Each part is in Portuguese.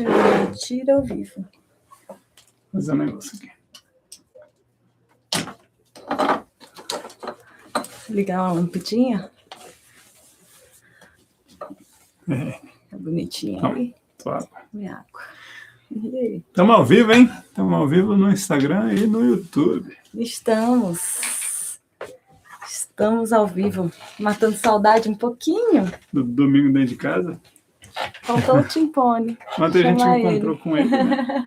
Transmitir ao vivo. Vou fazer um negócio aqui. Ligar uma lampadinha. É bonitinho Não, ali. claro. Minha água. E aí? Estamos ao vivo, hein? Estamos ao vivo no Instagram e no YouTube. Estamos ao vivo. Matando saudade um pouquinho. Do domingo dentro de casa. Faltou o Timpone. Ontem a gente encontrou com ele, né?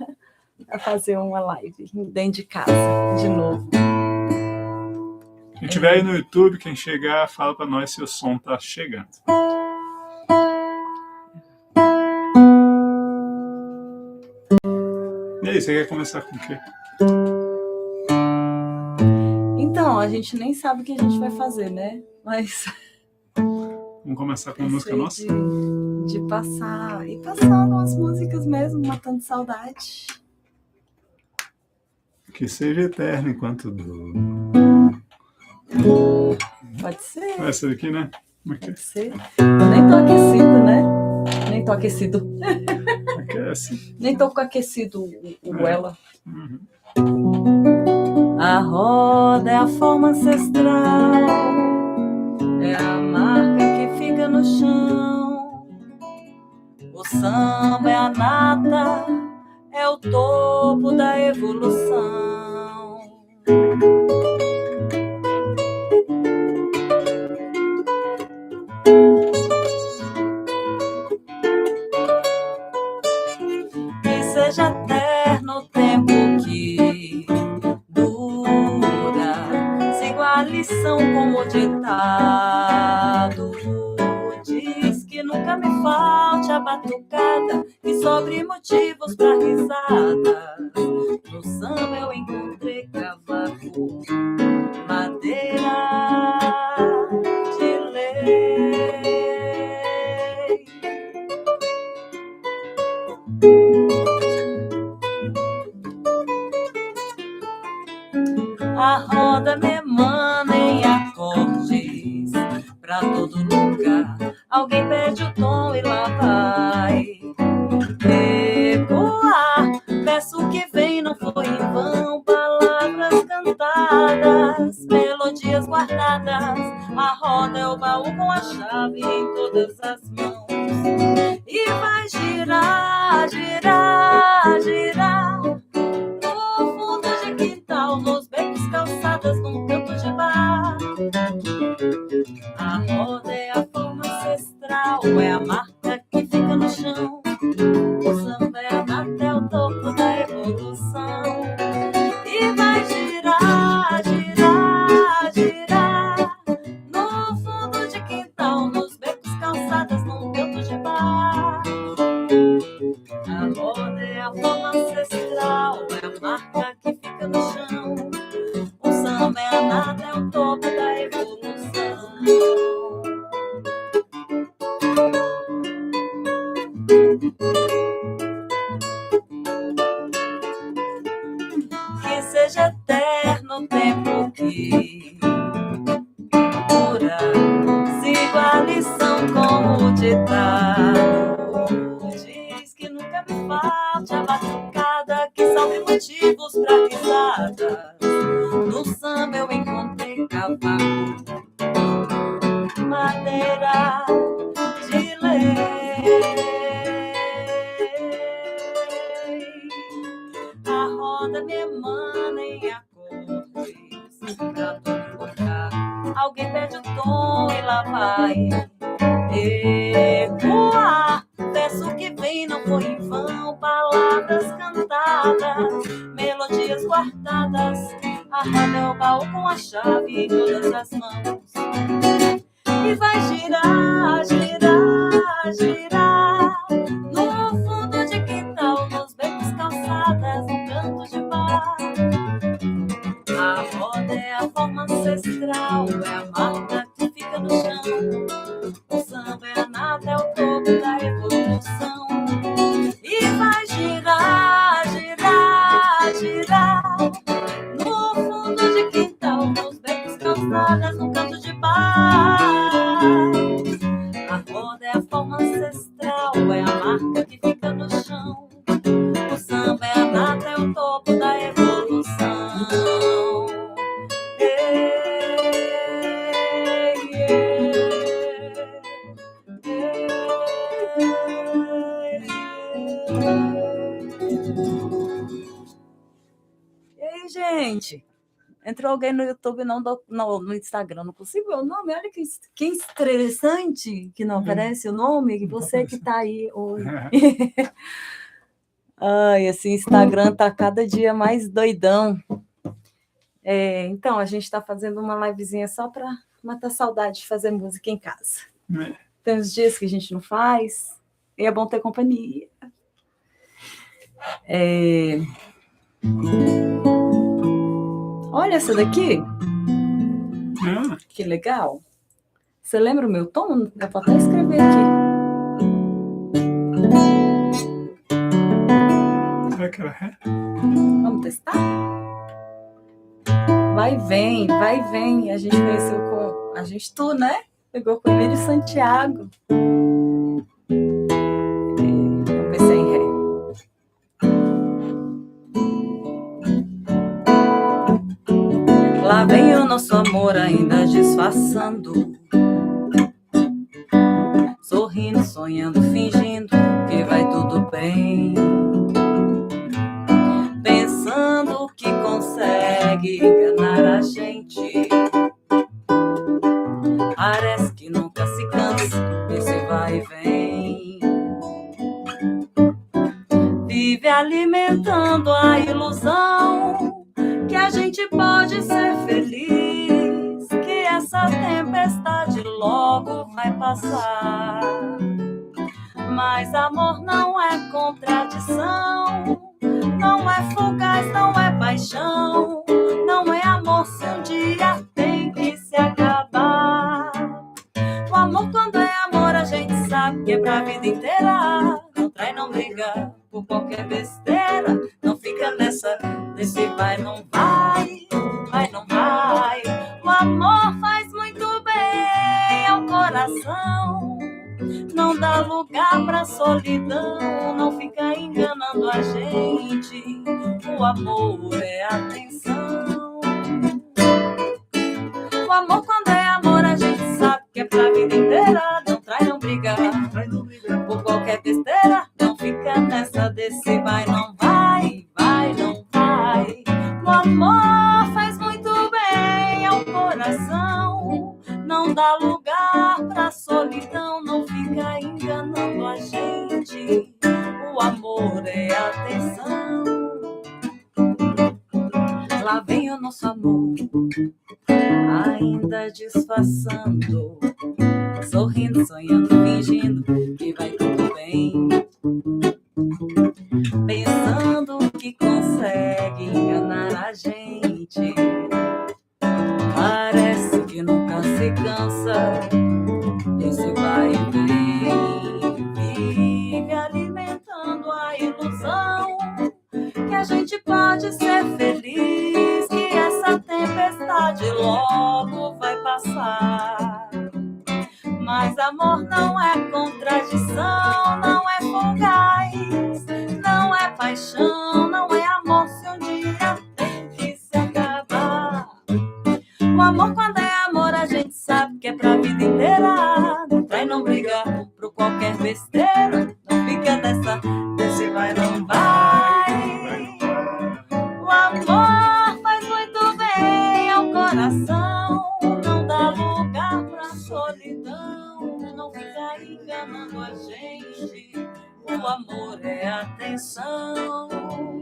A fazer uma live dentro de casa, de novo. Quem estiver aí no YouTube, quem chegar, fala para nós se o som tá chegando. E aí, você quer começar com o quê? Então, a gente nem sabe o que a gente vai fazer, né? Mas... Vamos começar com uma música nossa? De passar. E passando umas músicas mesmo, matando saudade. Que seja eterno enquanto dura. Pode ser. Essa daqui, né? Como é que é? Pode ser. Eu nem tô aquecido, né? Nem tô aquecido. Aquece. Nem tô com aquecido o goela. Uhum. A roda é a forma ancestral, é a marca que fica no chão. O samba é a nata, é o topo da evolução. Que seja eterno o tempo que dura, sigo a lição como o ditado diz, que nunca me falte a batucada, que sobre motivos pra risada. No samba eu encontrei cavaco, madeira de lei. A roda me emana em acordes pra todo lugar. Alguém pede o tom e lá vai ecoar. Peço que vem, não foi em vão. Palavras cantadas, melodias guardadas. A roda é o baú com a chave em todas as mãos. E vai girar, girar, girar. No fundo de quintal, nos becos, calçadas, num canto de bar. A roda é a forma ancestral, é a marca que fica no chão. O samba é a nata, é o topo da evolução. E vai girar, girar, girar. No fundo de quintal, nos becos, calçadas, num canto de bar. A roda é a forma ancestral, é a marca que fica no chão. O samba é a nata, é o topo da evolução. Que seja eterno o tempo que dura, sigo a lição como o ditado diz, que nunca me falte a batucada, que salve motivos pra risada. No samba eu encontrei cavaco, madeira de lei. A roda me emana em acordes pra todo lugar. Alguém pede o tom e lá vai ecoar. Peço que vem, não foi em vão. Palavras cantadas, melodias guardadas. A roda é o baú com a chave em todas as mãos. E vai girar, girar, girar. No fundo de quintal, nos becos, calçadas, no canto de bar. A roda é a forma ancestral, é a marca que fica no chão. O samba é a nata, é o topo da evolução. E vai girar, girar, girar. No fundo de quintal, nos becos, calçadas, no canto de bar. A roda é a forma ancestral, é a marca que fica no chão. E aí, gente? Entrou alguém no YouTube, não no Instagram, não consigo ver o nome. Olha que interessante que não aparece o nome, que você que está aí. Oi. Ai, esse Instagram tá cada dia mais doidão. Então, a gente está fazendo uma livezinha só para matar saudade de fazer música em casa. Tem uns dias que a gente não faz, e é bom ter companhia. Olha essa daqui. Que legal. Você lembra o meu tom? Eu vou até escrever aqui. Será que era ré? Vamos testar? Vai, vem. A gente conheceu com... A gente, tu, né? Pegou com o Emílio Santiago. Vamos ver se é em ré. Lá vem o nosso amor ainda disfarçando, sorrindo, sonhando, fingindo que vai tudo bem, pensando que consegue enganar a gente. Parece que nunca se cansa desse vai e vem, vive alimentando a ilusão que a gente pode ser feliz, que essa tempestade logo vai passar. Mas amor não é contradição, não é fugaz, não é paixão, não é amor se um dia tem que se acabar. O amor, quando é amor, a gente sabe que é pra vida inteira. Não trai, não briga por qualquer besteira, não fica nessa, desse vai, não vai, vai, não vai. O amor faz muito bem ao coração, não dá lugar pra solidão, não fica enganando a gente. O amor é atenção. O amor, quando é amor, a gente sabe que é pra vida inteira. Não trai, não briga por qualquer besteira, não fica nessa desse vai, não vai, vai, não vai. O amor faz muito bem ao coração, não dá lugar pra solidão, não fica enganando a gente. O amor é atenção. Lá vem o nosso amor ainda disfarçando, sorrindo, sonhando, fingindo que vai tudo bem, pensando que consegue enganar a gente. Parece que nunca se cansa desse vai e vem, vive alimentando a ilusão que a gente pode ser feliz, que essa tempestade logo vai passar. Mas amor não é contradição, não é fugaz, não é paixão, não é amor se um dia tem que se acabar. O amor, quando é amor, a gente sabe que é pra vida inteira. Não trai, não briga por qualquer besteira, não fica nessa, desse vai, não vai. O amor faz muito bem ao coração, não dá lugar pra solidão, não fica enganando a gente. O amor é atenção.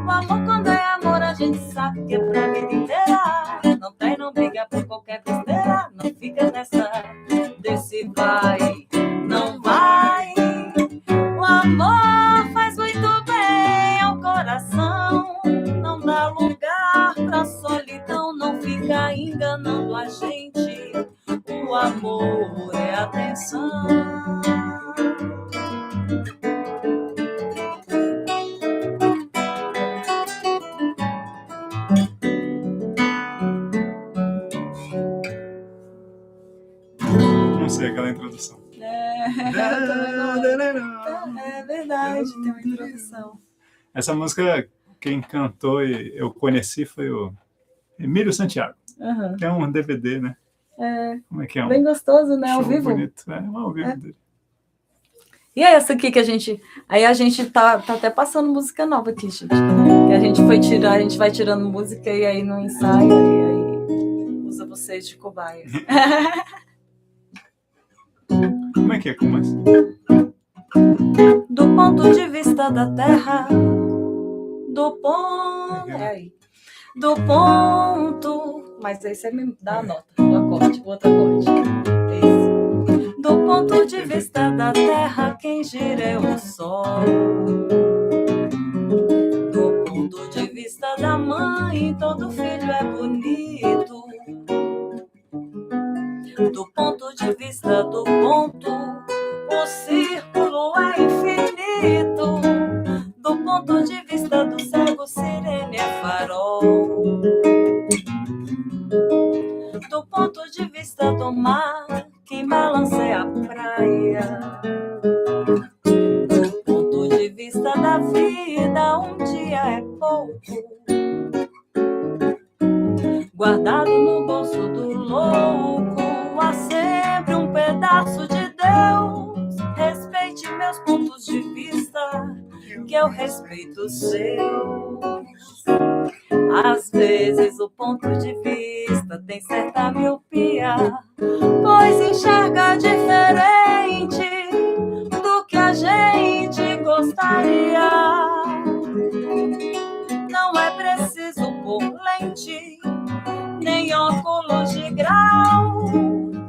O amor, quando é amor, a gente sabe que é pra vida inteira. Não trai, não briga por qualquer besteira, não fica nessa, desse vai, não vai. O amor faz muito bem ao coração, não dá lugar pra solidão, não fica enganando a gente. O amor é atenção. Não sei aquela introdução. É verdade, tem uma introdução. Essa música, quem cantou e eu conheci foi o Emílio Santiago. Uhum. Que é um DVD, né? É. Como é que é? Bem gostoso, né? Ao vivo. Bonito. É um ao vivo dele. E é essa aqui que a gente... Aí a gente tá até passando música nova aqui, gente. Que a gente vai tirando música e aí no ensaio, e aí usa vocês de cobaia. Como é que é? Começa? Do ponto de vista da terra, do ponto... Do ponto... Mas aí você me dá a nota, o acorde, o outro acorde. Esse. Do ponto de vista da terra, quem gira é o sol. Do ponto de vista da mãe, todo filho é bonito. Do ponto de vista do ponto, o círculo é infinito. Do ponto de vista do cego, sirene é farol. Do ponto de vista do mar, quem balanceia a praia. Do ponto de vista da vida, um dia é pouco. Guardado no bolso do louco, há sempre um pedaço de Deus. Respeite meus pontos de vista, que eu respeito os seus. Às vezes o ponto de vista tem certa miopia, pois enxerga diferente do que a gente gostaria. Não é preciso pôr lente, nem óculos de grau,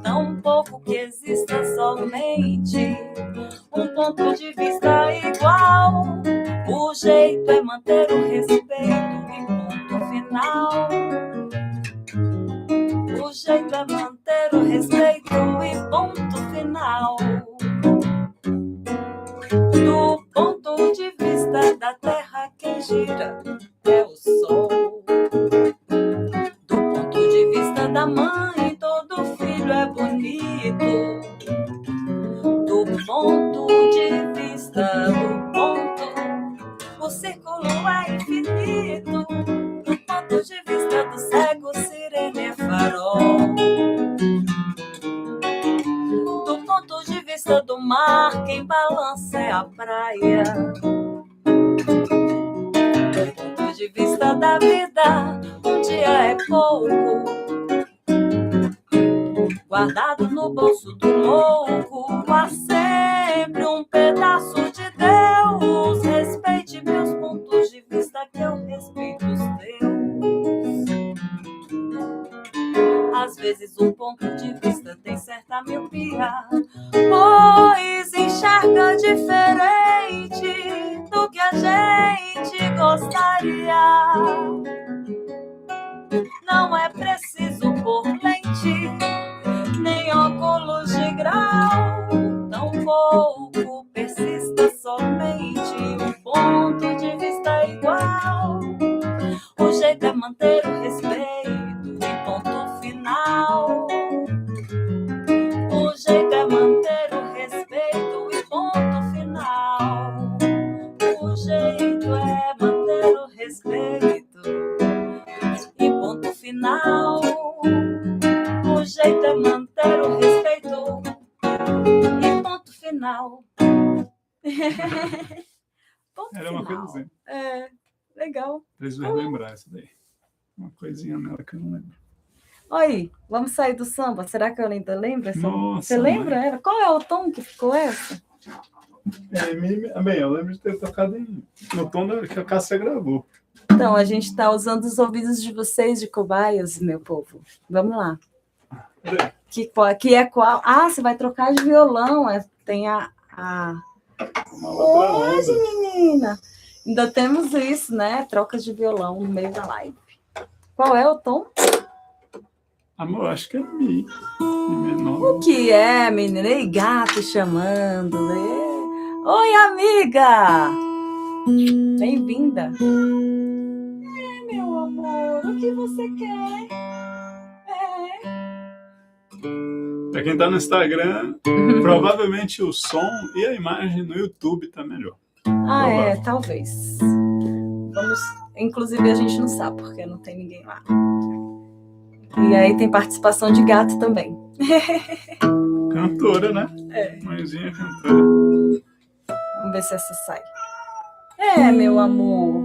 tampouco que exista somente um ponto de vista igual. O jeito é manter o respeito e ponto final. O jeito é manter o respeito e ponto final. Do ponto de vista da terra, quem gira é o sol. Do ponto de vista da mãe, todo filho é bonito. Do ponto de vista do ponto, o círculo é infinito. Do ponto de vista do cego, sirene é farol. Do ponto de vista do mar, quem balança é a praia. Do ponto de vista da vida, um dia é pouco. Guardado no bolso do louco, há sempre um pedaço de Deus. Respeite meus pontos de vista, que eu respeito os teus. Às vezes um ponto de vista tem certa miopia, pois enxerga diferente do que a gente gostaria. Não é preciso pôr lente, nem óculos de grau, tampouco persista somente um ponto de vista igual. O jeito é manter o respeito e ponto final. O jeito é manter o respeito e ponto final. O jeito é manter o respeito e ponto final. O jeito é manter o respeito e ponto final. Ponto Era uma final. coisa assim. É, legal. Preciso lembrar isso daí. Uma coisinha nela que eu não lembro. Oi, vamos sair do samba? Será que eu ainda lembro? Nossa, você lembra? Ela? Qual é o tom que ficou essa? Bem, eu lembro de ter tocado no tom que a Cássia gravou. Então, a gente está usando os ouvidos de vocês, de cobaias, meu povo. Vamos lá. Que é qual? Ah, você vai trocar de violão. Tem a... Hoje, menina! Ainda temos isso, né? Trocas de violão no meio da live. Qual é o tom? Amor, acho que é Mi. Mi menor. O que é, menina? Ei, gato chamando. Oi, amiga! Bem-vinda. Meu amor, o que você quer? Para quem tá no Instagram, provavelmente o som e a imagem no YouTube tá melhor. Ah, talvez. Vamos. Inclusive, a gente não sabe, porque não tem ninguém lá. E aí tem participação de gato também. Cantora, né? É. Mãezinha cantora. Vamos ver se essa sai. É, meu amor.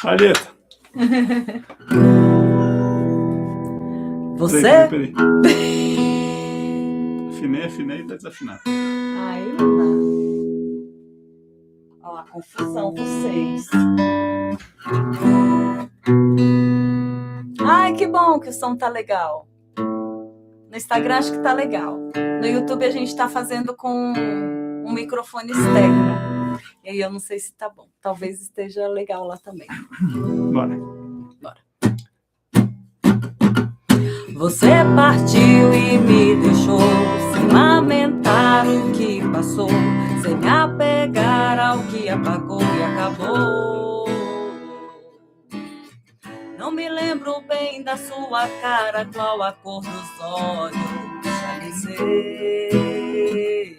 Palheta. Você? Peraí. Afinei, tá desafinado. Aí não dá. Olha a confusão, vocês. Ai, que bom que o som tá legal. No Instagram acho que tá legal. No YouTube a gente tá fazendo com um microfone externo. E aí eu não sei se tá bom. Talvez esteja legal lá também. Bora. Você partiu e me deixou sem lamentar o que passou, sem me apegar ao que apagou e acabou. Não me lembro bem da sua cara, qual a cor dos olhos, já nem sei.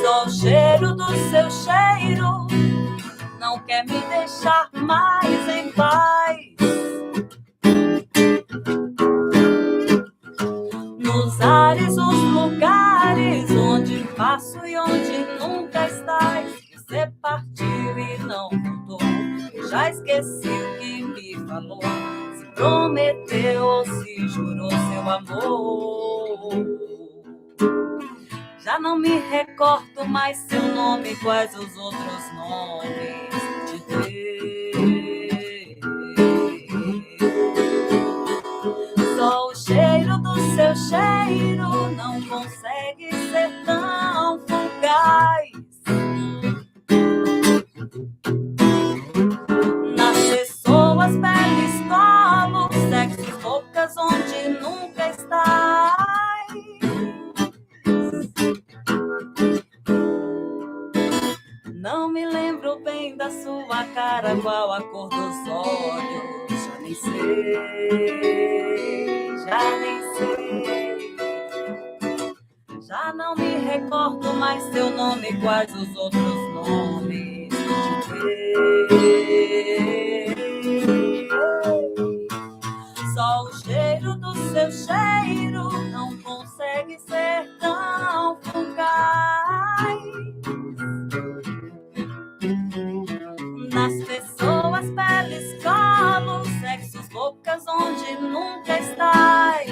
Só o cheiro do seu cheiro não quer me deixar mais em paz. Nos ares, os lugares onde passo e onde nunca estás. Você partiu e não voltou. Eu já esqueci o que me falou. Se prometeu ou se jurou seu amor. Já não me recordo mais seu nome, quais os outros nomes de ter. Só o cheiro do seu cheiro não consegue ser tão fugaz. Nas pessoas, peles, colo, sexos, bocas onde nunca estás. Não me lembro bem da sua cara, qual a cor dos olhos, já nem sei. Já não me recordo mais seu nome, quais os outros nomes de ter. Só o cheiro do seu cheiro não consegue ser tão fugaz. Nas pessoas, peles, colos, sexos, bocas onde nunca estás.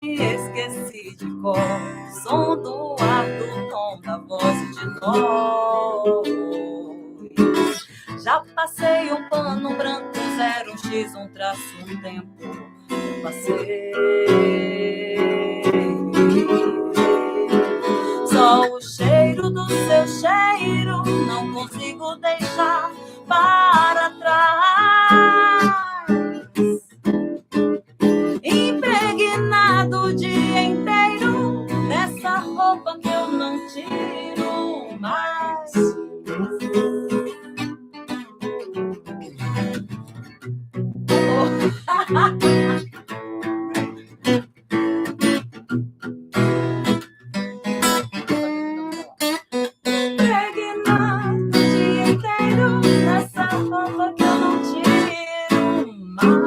Esqueci de cor o som do ar, do tom da voz e de nós. Já passei um pano branco, 0, um X, um traço, um tempo. Eu passei. Só o cheiro do seu cheiro não consigo deixar para trás. Impregnado o dia inteiro nessa roupa que eu não tiro mais. Impregnado o dia inteiro nessa roupa que eu não tiro mais.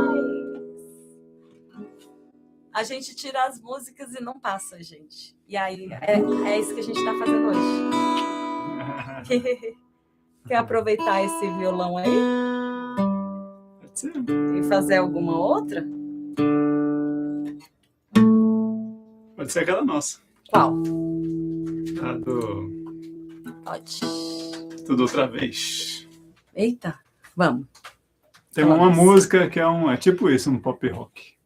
A gente tira as músicas e não passa, gente. E aí, é isso que a gente está fazendo hoje. Quer aproveitar esse violão aí? Pode ser. E fazer alguma outra? Pode ser aquela nossa. Qual? A do Pode. Tudo Outra Vez. Eita, vamos. Tem uma música que é tipo isso, um pop rock.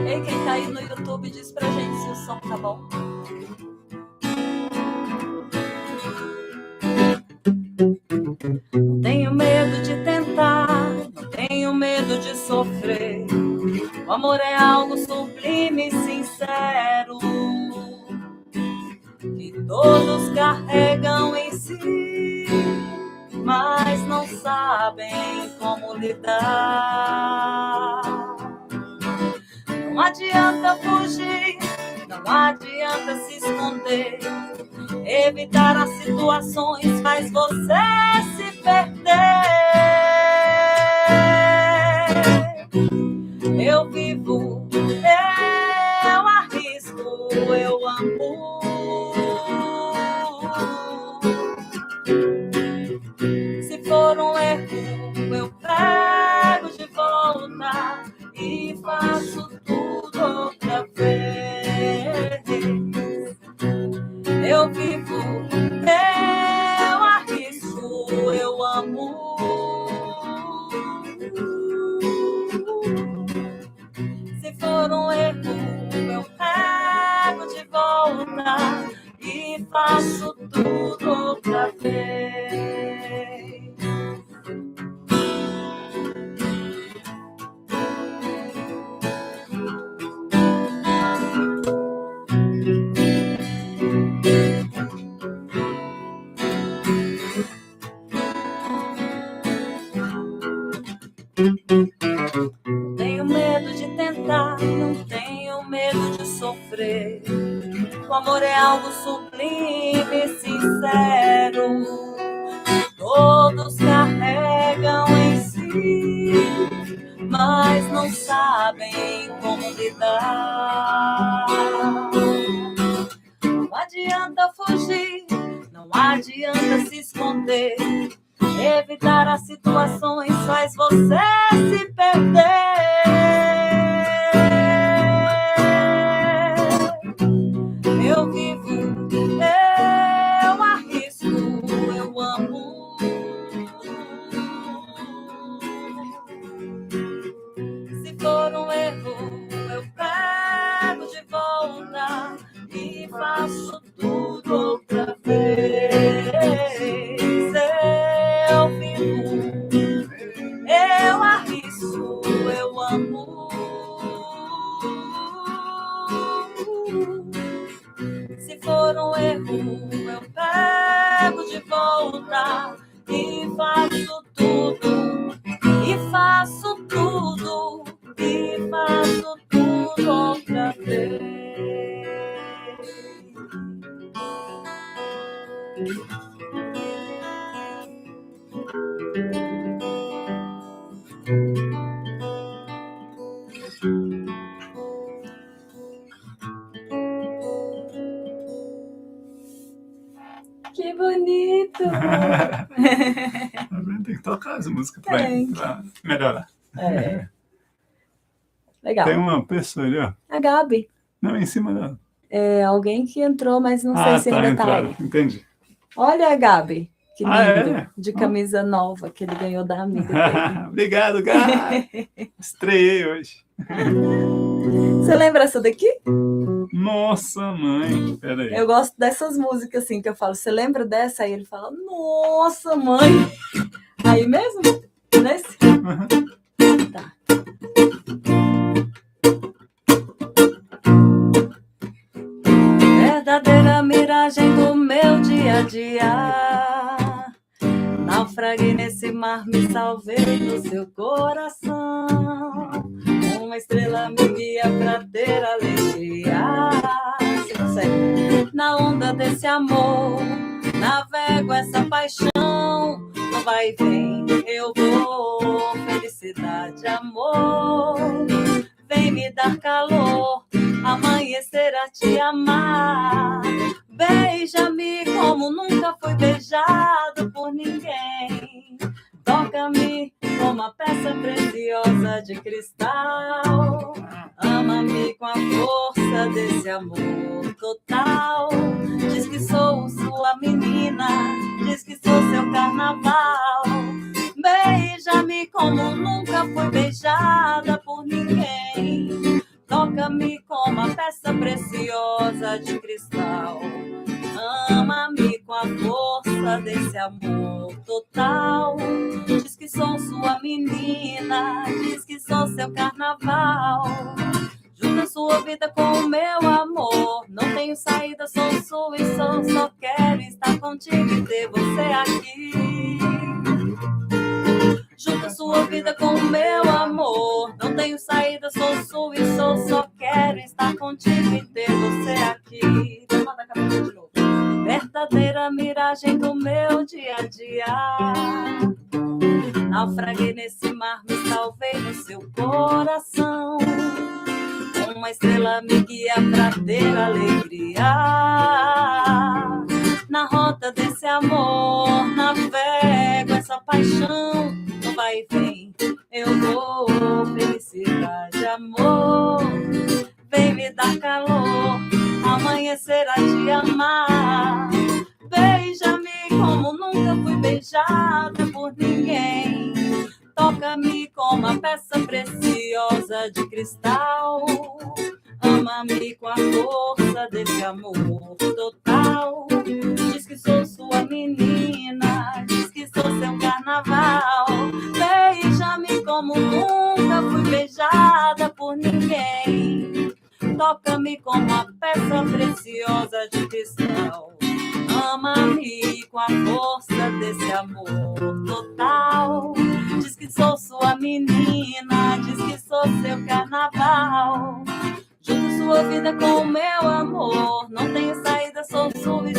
Ei, quem tá aí no YouTube, diz pra gente se o som tá bom. Não tenho medo de tentar, não tenho medo de sofrer. O amor é algo sublime e sincero. todos carregam em si, mas não sabem como lidar. Não adianta fugir, não adianta se esconder. Evitar as situações faz você se perder. Eu vivo, eu arrisco, eu amo. Se for um erro, eu pego de volta e faço tudo outra vez. Eu vivo, eu arrisco, eu amo. Se for um erro, eu pego de volta e faço tudo outra vez. Não tenho medo de tentar, não tenho medo de sofrer. O amor é algo sublime e sincero. Todos carregam em si, mas não sabem como lidar. Não adianta fugir, não adianta se esconder. Evitar as situações faz você se perder. Eu vivo, eu arrisco, eu amo. Se for um erro, eu pego de volta e faço tudo outra vez. Eu vivo, eu arrisco, eu amo. Se for um erro, eu pego de volta e faço tudo, e faço tudo, e faço tudo outra vez. Que bonito! Tem que tocar essa música pra melhorar. É. Legal. Tem uma pessoa ali, ó. A Gabi. Não, em cima dela. É alguém que entrou, mas não sei se ainda tá aí. Entendi. Olha a Gabi, que lindo, É? de camisa nova que ele ganhou da amiga dele. Obrigado, Gabi. Estreiei hoje. Você lembra essa daqui? Nossa, mãe. Peraí. Eu gosto dessas músicas assim, que eu falo, você lembra dessa? Aí ele fala, nossa, mãe. Aí mesmo? Nesse? Tá. Verdadeira miragem do meu dia a dia. Naufraguei nesse mar, me salvei no seu coração. Uma estrela me guia pra ter alegria. Você consegue? Na onda desse amor, navego essa paixão. No vai e vem, eu vou. Felicidade, amor. Vem me dar calor, amanhecer a te amar. Beija-me como nunca fui beijado por ninguém. Toca-me como uma peça preciosa de cristal. Ama-me com a força desse amor total. Diz que sou sua menina, diz que sou seu carnaval. Beija-me como nunca fui beijada por ninguém. Toca-me como uma peça preciosa de cristal. Ama-me com a força desse amor total. Diz que sou sua menina, diz que sou seu carnaval. Junto Junta sua vida com o meu amor. Não tenho saída, sou sua e só quero estar contigo e ter você aqui. Junta sua vida com o meu amor. Não tenho saída, sou sua e só quero estar contigo e ter você aqui. Vou mandar a cabeça de novo. Verdadeira miragem do meu dia a dia. Naufraguei nesse mar, me salvei no seu coração. Uma estrela me guia pra ter alegria. Na rota desse amor, navego essa paixão. No vai e vem, eu vou. Felicidade, amor, vem me dar calor. Amanhecer a te amar. Beija-me como nunca fui beijada por ninguém. Toca-me como a peça preciosa de cristal. Ama-me com a força desse amor total. Diz que sou sua menina, diz que sou seu carnaval. Beija-me como nunca fui beijada por ninguém. Toca-me como a peça preciosa de cristal. Ama-me com a força desse amor total. Diz que sou sua menina, diz que sou seu carnaval. Junto sua vida com o meu amor. Não tenho saída, sou sua e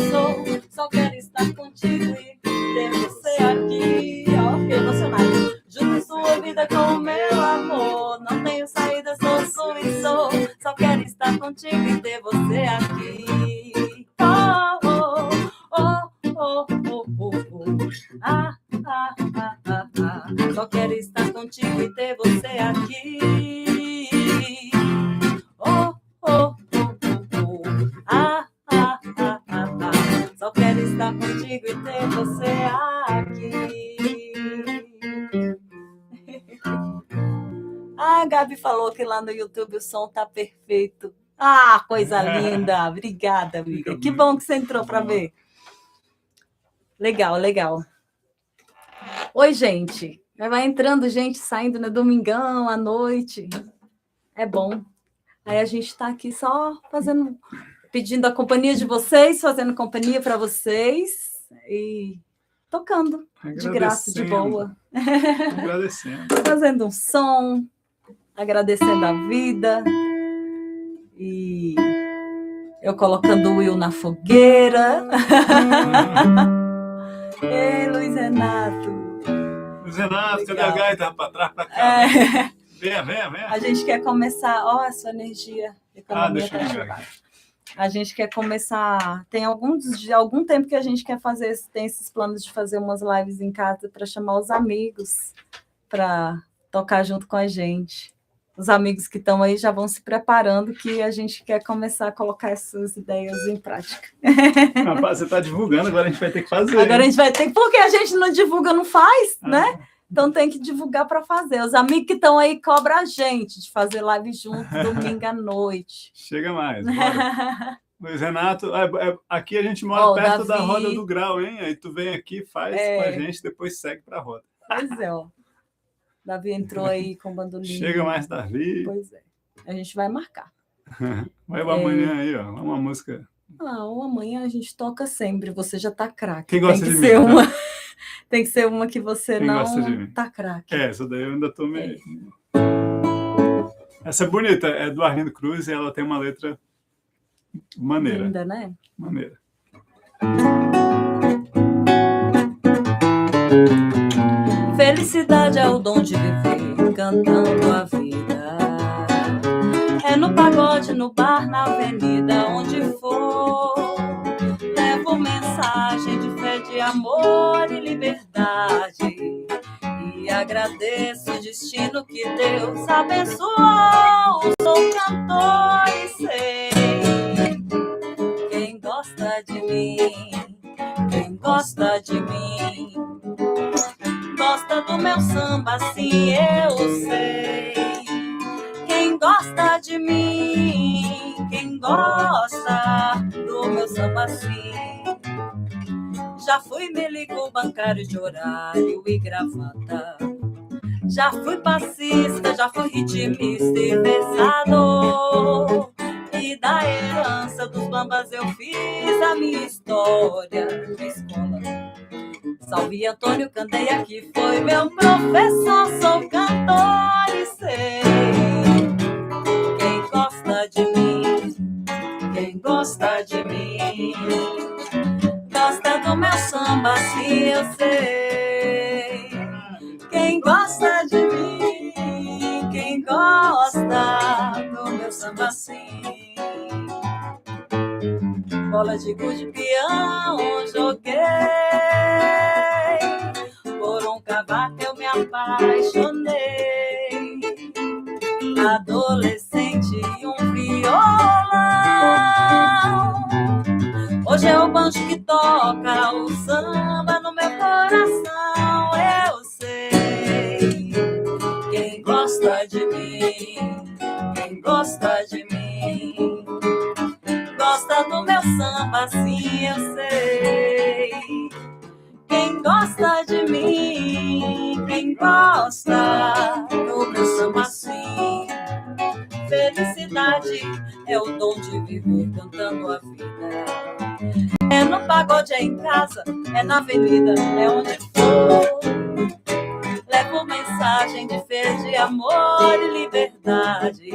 só quero estar contigo e ter você aqui. Ó, fiquei emocionada. Junto sua vida com o meu amor. Não tenho saída, sou sua e só quero estar contigo e ter você aqui. Oh, oh, oh, oh, oh, oh, oh. Ah, ah, ah, ah, ah. Só quero estar contigo e ter você aqui. Oh, oh, oh, oh, oh. Ah, ah, ah, ah, ah. Só quero estar contigo e ter você aqui. A Gabi falou que lá no YouTube o som tá perfeito. Ah, coisa linda. Obrigada, amiga. Que bom que você entrou para ver. Legal, legal. Oi, gente. Vai entrando gente, saindo no domingão, à noite. É bom. Aí a gente está aqui só pedindo a companhia de vocês, fazendo companhia para vocês e tocando de graça, de boa. Agradecendo. Fazendo um som, agradecendo a vida. E eu colocando o Will na fogueira. Ei, Luiz Renato. Luiz Renato, cadê a gaita? Para trás, para cá. Venha. A gente quer começar... Ó, a sua energia. Deixa eu ligar. A gente quer começar... Tem algum tempo que a gente quer fazer... Tem esses planos de fazer umas lives em casa para chamar os amigos para tocar junto com a gente. Os amigos que estão aí já vão se preparando, que a gente quer começar a colocar essas ideias em prática. Rapaz, você está divulgando, agora a gente vai ter que fazer. Agora a gente vai ter que... Porque a gente não divulga, não faz, né? Então tem que divulgar para fazer. Os amigos que estão aí cobram a gente de fazer live junto domingo à noite. Chega mais. Luiz Renato, aqui a gente mora perto da Roda do Grau, hein? Aí tu vem aqui, faz com a gente, depois segue para a roda. Pois é, ó. Davi entrou aí com bandolim. Chega mais, Davi. Pois é. A gente vai marcar. Vai amanhã aí, ó. Uma música. Amanhã a gente toca sempre. Você já tá craque. Quem gosta de mim? Tem que ser uma que você não tá craque. Essa daí eu ainda tô meio... Essa é bonita. É do Arlindo Cruz e ela tem uma letra maneira. Linda, né? Maneira. Felicidade é o dom de viver cantando a vida. É no pagode, no bar, na avenida, onde for. Levo mensagem de fé, de amor e liberdade. E agradeço o destino que Deus abençoou. Sou cantor e sei quem gosta de mim, quem gosta de mim. Gosta do meu samba, sim, eu sei. Quem gosta de mim, quem gosta do meu samba, sim. Já fui milico, bancário de horário e gravata. Já fui passista, já fui ritmista e versador. E da herança dos bambas eu fiz a minha história de escola. Salve Antônio Candeia, que foi meu professor. Sou cantor e sei. Quem gosta de mim, quem gosta de mim, gosta do meu samba, sim, eu sei. Quem gosta de mim, quem gosta do meu samba, sim. Bola de gude, peão, joguei. Por um cavaco eu me apaixonei. Adolescente e um violão. Hoje é o banjo que toca o samba no meu coração. Eu sei. Quem gosta de mim, quem gosta de mim, gosta do meu samba, sim, eu sei. Quem gosta de mim, quem gosta do meu samba, sim. Felicidade é o dom de viver cantando a vida. É no pagode, é em casa, é na avenida, é onde for. Levo mensagem de fé, de amor e liberdade.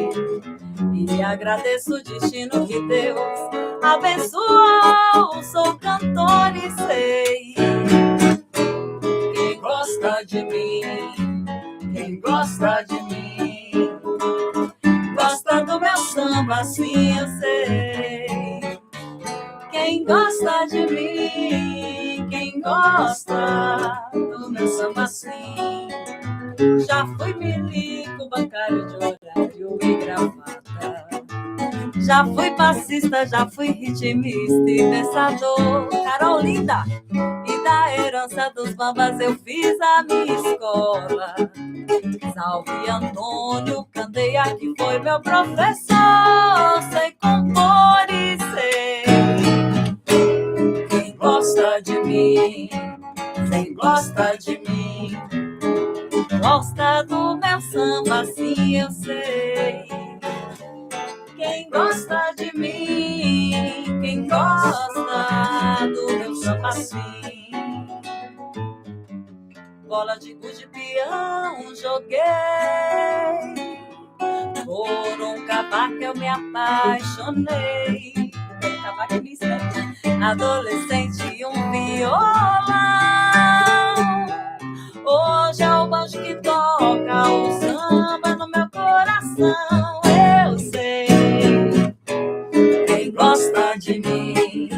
E agradeço o destino que Deus abençoou. Sou cantor e sei. Quem gosta de mim, quem gosta de mim, gosta do meu samba, sim, eu sei. Quem gosta de mim, quem gosta do meu samba, sim. Já fui milico, bancário de horário e gravata. Já fui passista, já fui ritmista e versador. Carol linda! E da herança dos bambas eu fiz a minha escola. Salve Antônio Candeia, que foi meu professor. Sei compor e sei. Quem gosta de mim, quem gosta de mim, gosta do meu samba, sim, eu sei. Quem gosta de mim, quem gosta do meu samba, sim. Bola de gude, peão, joguei. Por um cavaco eu me apaixonei. Por um cavaco me espera. Adolescente e um violão. Hoje é o banjo que toca o samba no meu coração. Eu sei. Quem gosta de mim,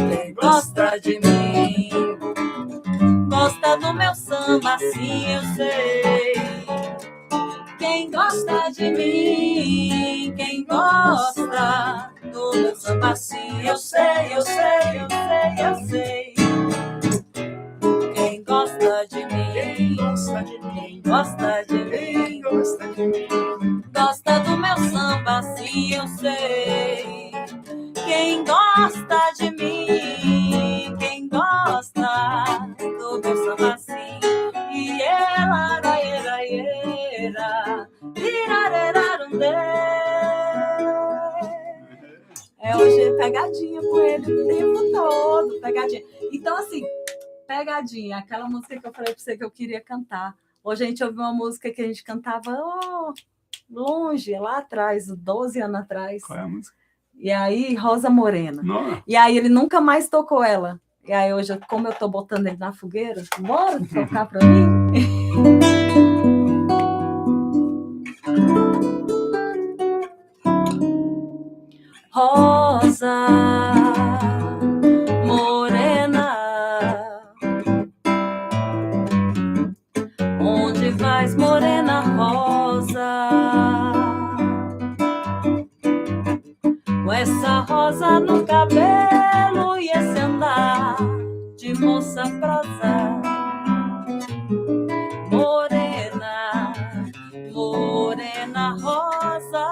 quem gosta de mim, gosta do meu samba, sim, eu sei. Quem gosta de mim, quem gosta do meu samba, sim, eu sei, eu sei, eu sei, eu sei. Quem gosta de mim, quem gosta de mim, gosta de mim, gosta de mim, gosta do meu samba, sim, eu sei. Quem gosta de mim, quem gosta do meu samba, sim. E ela, era, era, é hoje pegadinha com ele o tempo todo, pegadinha. Então, assim, pegadinha, aquela música que eu falei para você que eu queria cantar. Hoje a gente ouviu uma música que a gente cantava longe, lá atrás, 12 anos atrás. Qual é a música? E aí, Rosa Morena. Não. E aí ele nunca mais tocou ela. E aí hoje, como eu tô botando ele na fogueira, bora tocar para mim? Rosa Morena, onde vais, morena rosa? Com essa rosa no cabelo e esse andar de moça prosa. Morena, morena rosa,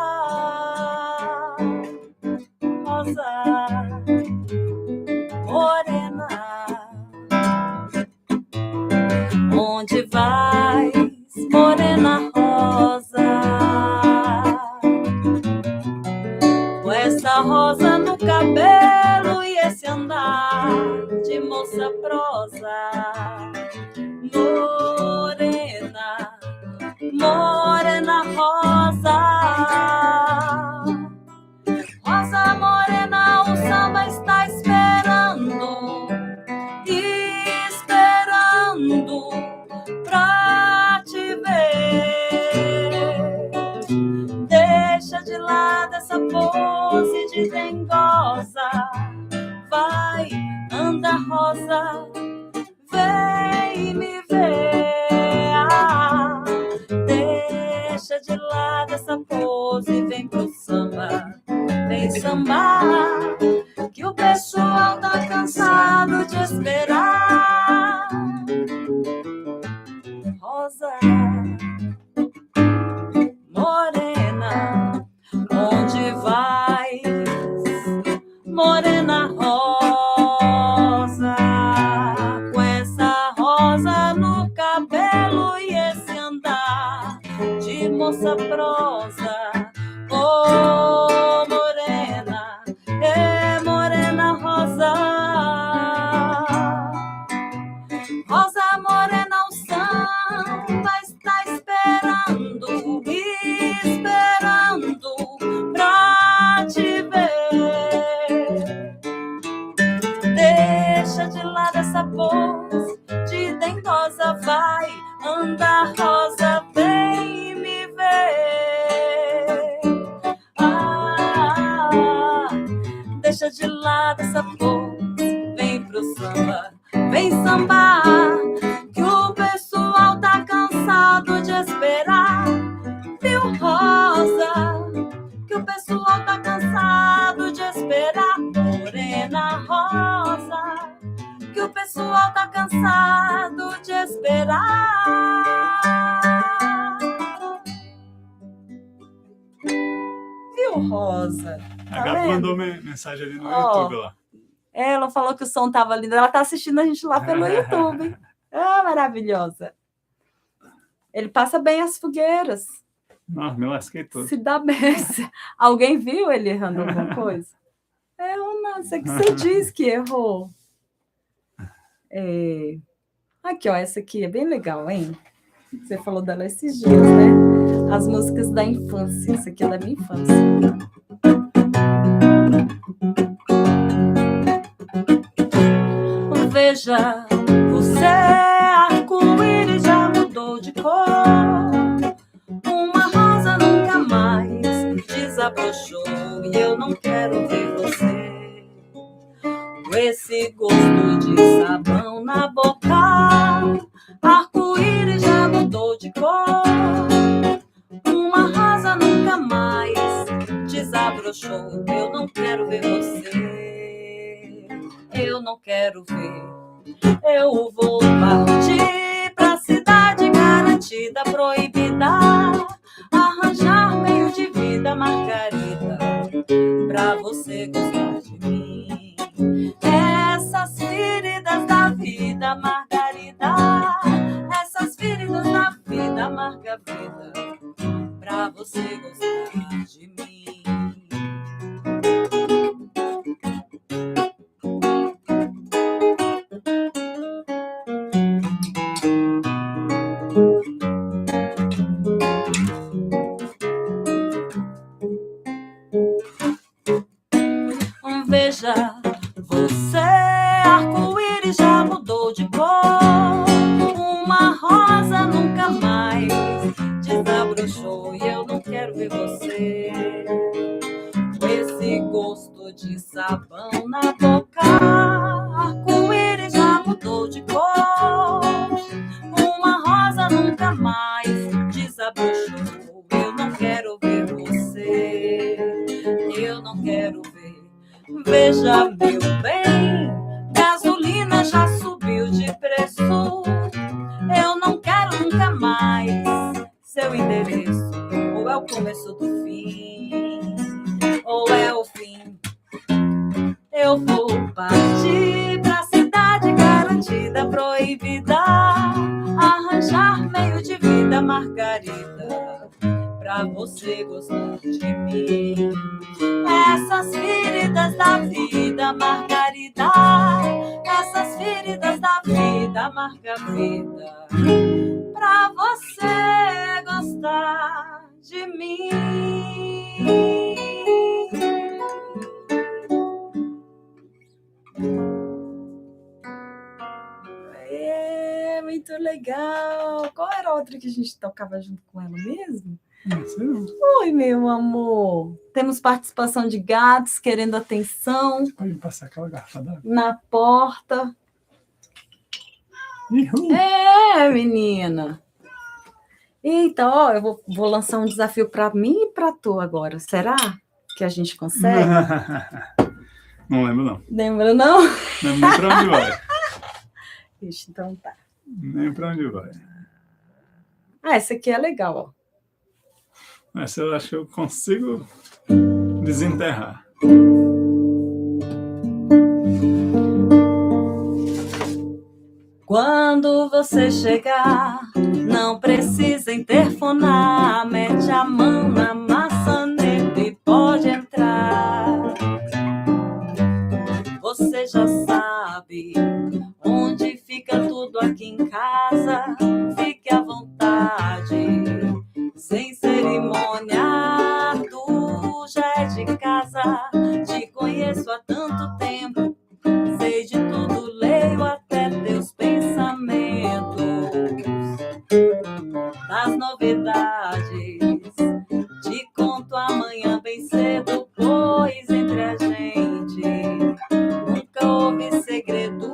rosa, morena, onde vais, morena? moça prosa. Morena, morena rosa, rosa morena, o samba está esperando, esperando pra te ver. Deixa de lado essa pose de dengosa, vai, anda rosa, vem me ver. Deixa de lado essa pose, vem pro samba, vem sambar, que o pessoal tá cansado de esperar. Rosa, morena, onde vais? Morena rosa, com essa rosa no cabelo e esse andar de moça prosa. Oh, morena, morena rosa, rosa morena, o samba está esperando, esperando pra te ver. Deixa de lado essa pose de dengosa, vai, anda rosa, vem me ver. Deixa de lado essa pose, vem pro samba, vem sambar, que o pessoal tá cansado de esperar. Viu, rosa, que o pessoal tá cansado de esperar. Morena rosa, que o pessoal tá cansado de esperar. Viu, Rosa? A Gabi mandou mensagem ali no YouTube lá. Ela falou que o som tava lindo. Ela tá assistindo a gente lá pelo YouTube. Ah, maravilhosa. Ele passa bem as fogueiras. Não, me lasquei todo. Se dá bem. Alguém viu ele errando alguma coisa? Eu não sei que você diz que errou. Aqui, ó, essa aqui é bem legal, hein? Você falou dela esses dias, né? As músicas da infância. Isso aqui é da minha infância. Veja, você arco-íris já mudou de cor. Uma rosa nunca mais desabrochou e eu não quero ver você com esse gosto de sabão na boca. Arco-íris já mudou de cor. Uma rosa nunca mais desabrochou. Eu não quero ver você. Eu não quero ver. Eu vou partir pra cidade garantida, proibida, arranjar meio de vida, margarida, pra você gostar de mim. Essas feridas da vida, margarida, essas feridas da vida, amarga vida, pra você gostar de mim. Veja, você arco-íris já mudou de cor. Uma rosa nunca mais desabrochou e eu não quero ver você com esse gosto de sabão na boca. Arco-íris já mudou de cor. Uma rosa nunca mais desabrochou. Eu não quero ver você. Eu não quero ver. Veja, meu bem, gasolina já subiu de preço. Eu não quero nunca mais seu endereço. Ou é o começo do fim, ou é o fim. Eu vou partir pra cidade garantida, proibida, arranjar meio de vida, margarida, pra você gostar de mim. Essas feridas da vida, margarida, essas feridas da vida, amarga a vida, pra você gostar de mim. É, muito legal. Qual era a outra que a gente tocava junto com ela mesmo? Oi, meu amor. Temos participação de gatos querendo atenção. Você pode passar aquela garrafa d'água na porta. Uhul. É, menina. Eita, ó, eu vou lançar um desafio para mim e para tu agora. Será que a gente consegue? Não lembro, não. Lembra, não? Não lembro nem para onde vai. Ixi, então tá. Nem para onde vai. Ah, essa aqui é legal, ó. Essa eu acho que eu consigo desenterrar. Quando você chegar, não precisa interfonar. Mete a mão na maçaneta e pode entrar. Você já sabe onde fica tudo aqui em casa. Fique à vontade, sem cerimônia. Tu já é de casa, te conheço há tanto tempo. Sei de tudo, leio até teus pensamentos. Das novidades, te conto amanhã bem cedo. Pois entre a gente nunca houve segredos.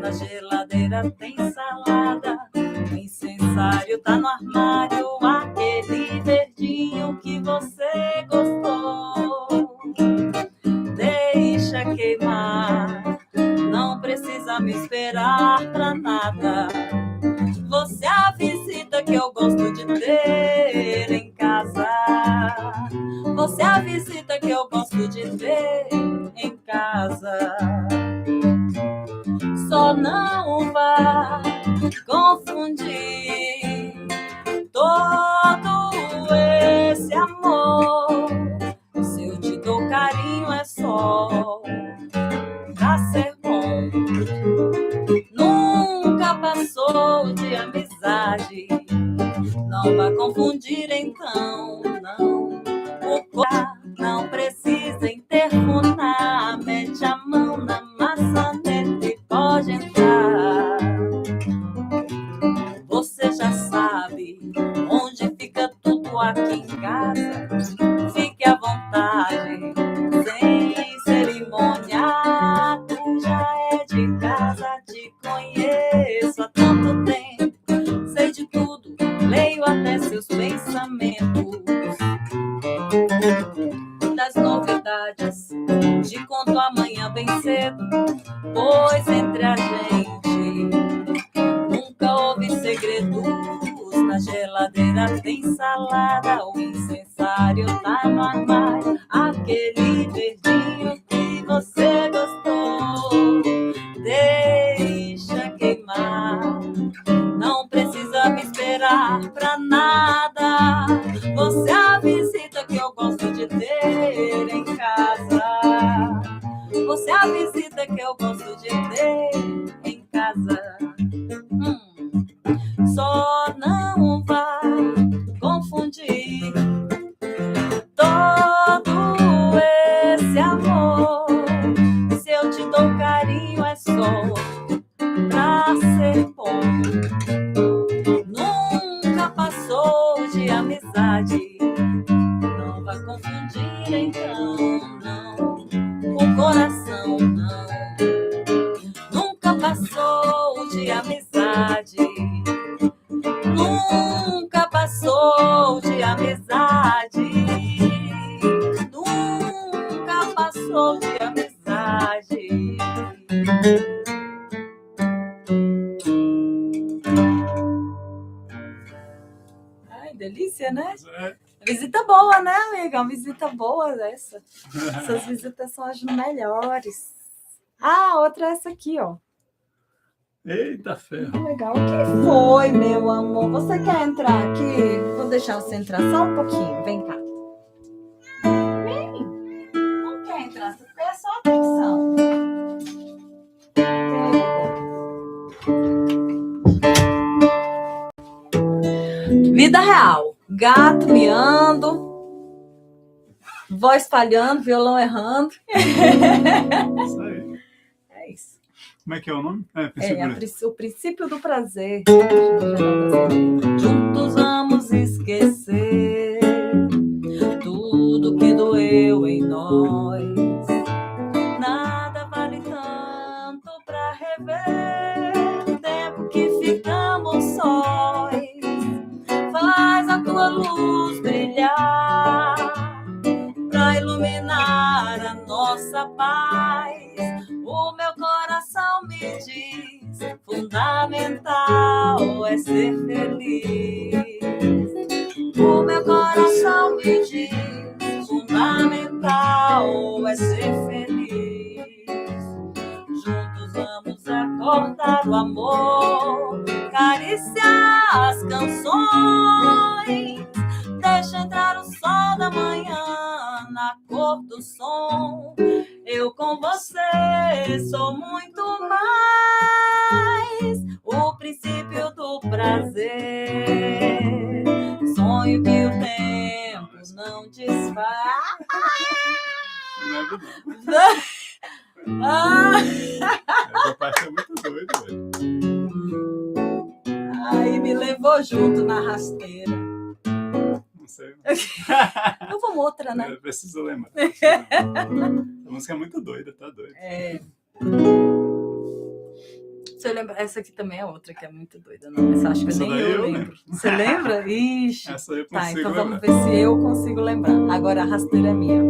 Na geladeira tem salada, o incensário tá no armário. Aquele verdinho que você gostou, deixa queimar. Não precisa me esperar pra nada. Você é a visita que eu gosto de ter em casa. Você é a visita que eu gosto de ter em casa. Só não vá confundir todo esse amor. Se eu te dou carinho é só pra ser bom. Nunca passou de amizade. Não vá confundir então, não. O coração não precisa interfonar. Mete a mão na maçaneta e pode entrar. Você já sabe onde fica tudo aqui em casa. Fique à vontade, sem cerimônia. Tu já é de casa, te conheço há tanto tempo. Sei de tudo, leio até seus pensamentos. Das novidades, te conto amanhã bem cedo. Pois entre a gente nunca houve segredos. Na geladeira tem salada, o incensário tá no armário. Aquele verdinho que você gostou, deixa queimar. Não precisa me esperar pra nada. Você é a visita que eu gosto de ter em casa. Você é a visita que eu gosto de ter em casa. Só não vá confundir todo esse amor. Se eu te dou carinho é só pra ser bom. Nunca passou de amizade. Não vá confundir então, não. O coração não. Nunca passou de amizade. Nunca passou de amizade. Nunca passou de amizade. Ai, delícia, né? Visita boa, né, amiga? Uma visita boa essa. Essas visitas são as melhores. Ah, outra é essa aqui, ó. Eita ferro. Legal. O que foi, meu amor? Você quer entrar aqui? Vou deixar você entrar só um pouquinho. Vem cá. Vem. Não quer entrar. Você quer só atenção. Vida real. Gato miando, voz falhando, violão errando. Isso aí. É isso. Como é que é o nome? O princípio do prazer. Juntos vamos esquecer tudo que doeu em nós. Nada vale tanto pra rever o tempo que ficamos sós. Faz a tua luz brilhar pra iluminar a nossa paz. O meu coração me diz: fundamental é ser feliz. O meu coração me diz: fundamental é ser feliz. Juntos vamos acordar o amor, cariciar as canções. Deixa entrar o sol da manhã na cor do som. Eu com você sou muito mais. O princípio do prazer. Sonho que o tempo não desfaz. Essa parte é muito doida, velho. Aí me levou junto na rasteira. Não sei. Eu vou outra, né? Eu preciso lembrar. A música é muito doida, tá doida. Você lembra? Essa aqui também é outra que é muito doida, não? Essa acho que nem eu lembro. Você lembra? Ixi. Essa eu consigo então lembrar. Vamos ver se eu consigo lembrar. Agora a rasteira é minha.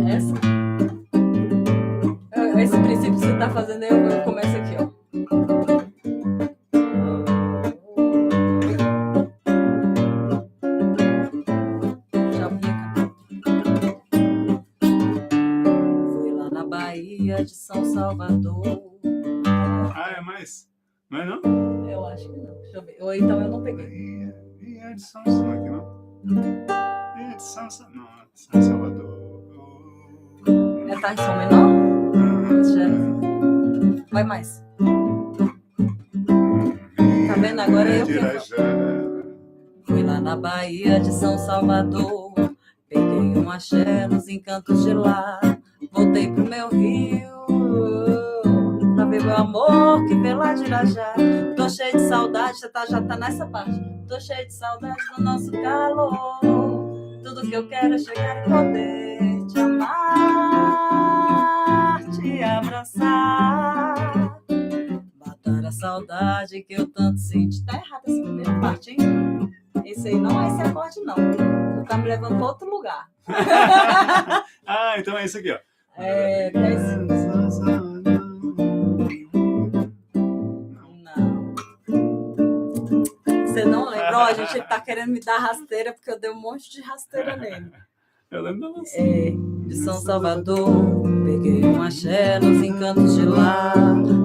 Essa? Esse princípio que você tá fazendo, eu começo aqui, ó. De São Salvador. É mais? Não é não? Eu acho que não. Deixa eu ver. Ou então eu não peguei. Bahia de São Salvador aqui, não? Bahia de São Salvador. Tá em Sol menor? Vai mais. Tá vendo? Agora eu que... Fui lá na Bahia de São Salvador, peguei um axé nos encantos de lá. Voltei pro meu rio pra ver meu amor que vem lá de Irajá. Tô cheio de saudade, já tá nessa parte. Tô cheio de saudade do nosso calor. Tudo que eu quero é chegar e poder te amar, te abraçar. Matar a saudade que eu tanto sinto. Tá errado essa primeira parte, hein? Esse aí não é esse acorde, não. Tu tá me levando pra outro lugar. Então é isso aqui, ó. Não. Você não lembra? Ó, a gente tá querendo me dar rasteira porque eu dei um monte de rasteira nele. Eu lembro da você. De São Salvador, peguei um axé nos encantos de lá.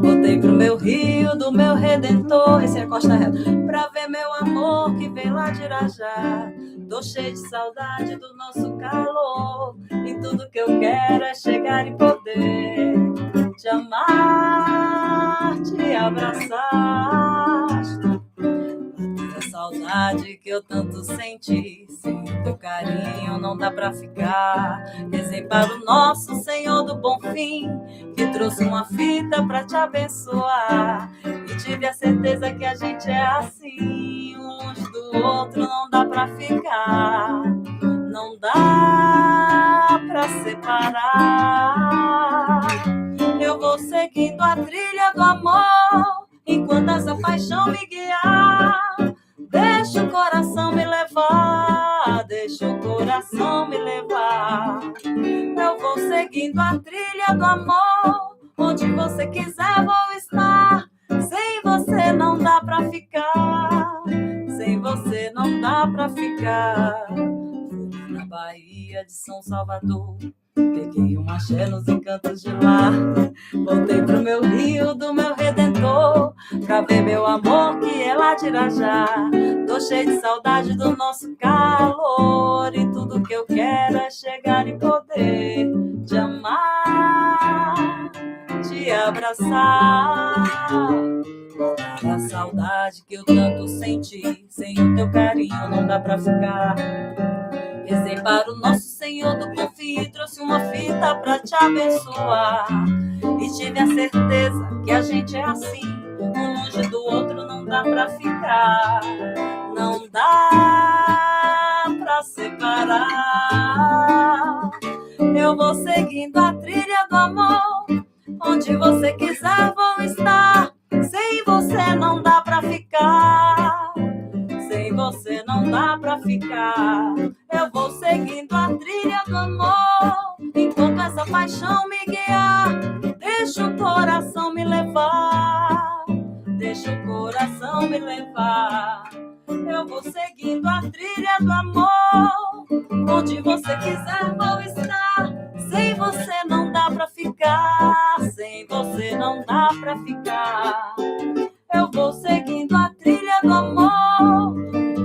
Voltei pro meu rio do meu Redentor. Esse é Costa Reta. Pra ver meu amor que vem lá de Irajá. Tô cheio de saudade do nosso calor. E tudo que eu quero é chegar e poder te amar, te abraçar. A saudade que eu tanto senti, sem o teu carinho não dá pra ficar. Rezei para o nosso Senhor do Bom Fim, que trouxe uma fita pra te abençoar. E tive a certeza que a gente é assim, um longe do outro não dá pra ficar. Não dá pra separar. Eu vou seguindo a trilha do amor, enquanto essa paixão me guiar. Deixa o coração me levar, deixa o coração me levar. Eu vou seguindo a trilha do amor, onde você quiser vou estar. Sem você não dá pra ficar, sem você não dá pra ficar. Fui na Bahia de São Salvador, peguei um axé nos encantos de lá. Voltei pro meu rio do meu Redentor, pra ver meu amor que é lá de Irajá. Tô cheio de saudade do nosso calor, e tudo que eu quero é chegar e poder te amar, te abraçar. A saudade que eu tanto senti, sem o teu carinho não dá pra ficar. Rezei para o nosso Senhor do Confim, trouxe uma fita pra te abençoar. E tive a certeza que a gente é assim, um longe do outro não dá pra ficar. Não dá pra separar. Eu vou seguindo a trilha do amor, onde você quiser vou estar. Sem você não dá pra ficar. Sem você não dá pra ficar. Eu vou seguindo a trilha do amor, enquanto essa paixão me guiar. Deixa o coração me levar. Deixa o coração me levar. Eu vou seguindo a trilha do amor, onde você quiser vou estar. Sem você não dá pra ficar. Sem você não dá pra ficar. Eu vou seguindo a trilha do amor,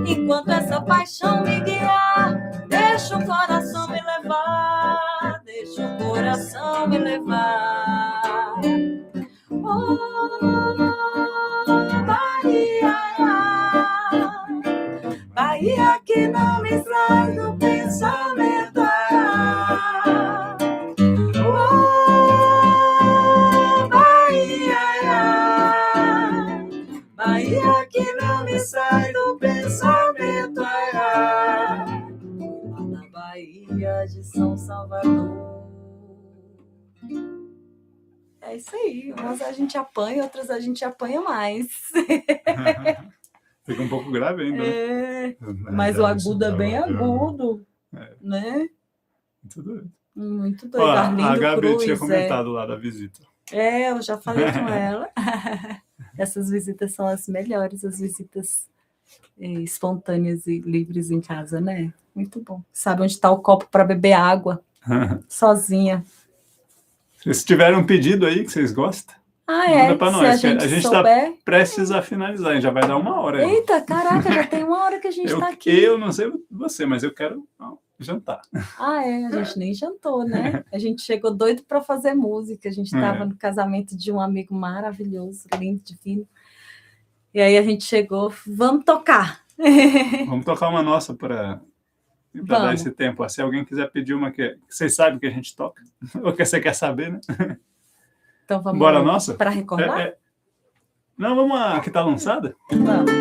enquanto essa paixão me guiar. Deixa o coração me levar. Deixa o coração me levar. Oh, Bahia, Bahia que não me sai do pensamento. Oh, Bahia, Bahia que não me sai do pensamento. Lá na Bahia de São Salvador. É isso aí, umas a gente apanha, outras a gente apanha mais. Fica um pouco grave ainda. É, mas o agudo é bem agudo, né? Muito doido. Muito doido. A Gabi Cruz, tinha comentado lá da visita. Eu já falei com ela. Essas visitas são as melhores, as visitas espontâneas e livres em casa, né? Muito bom. Sabe onde está o copo para beber água? Sozinha. Se tiverem um pedido aí que vocês gostam, manda para nós. Se a gente está prestes a finalizar, já vai dar 1 hora. Eita, caraca, já tem 1 hora que a gente está aqui. Eu não sei você, mas eu quero jantar. A gente nem jantou, né? A gente chegou doido para fazer música. A gente estava no casamento de um amigo maravilhoso, lindo, divino. E aí a gente chegou, vamos tocar. Vamos tocar uma nossa para dar esse tempo. Se alguém quiser pedir uma que vocês sabem que a gente toca, ou que você quer saber, né? Então vamos Bora nossa? Para recordar? Não, vamos a que está lançada? Vamos.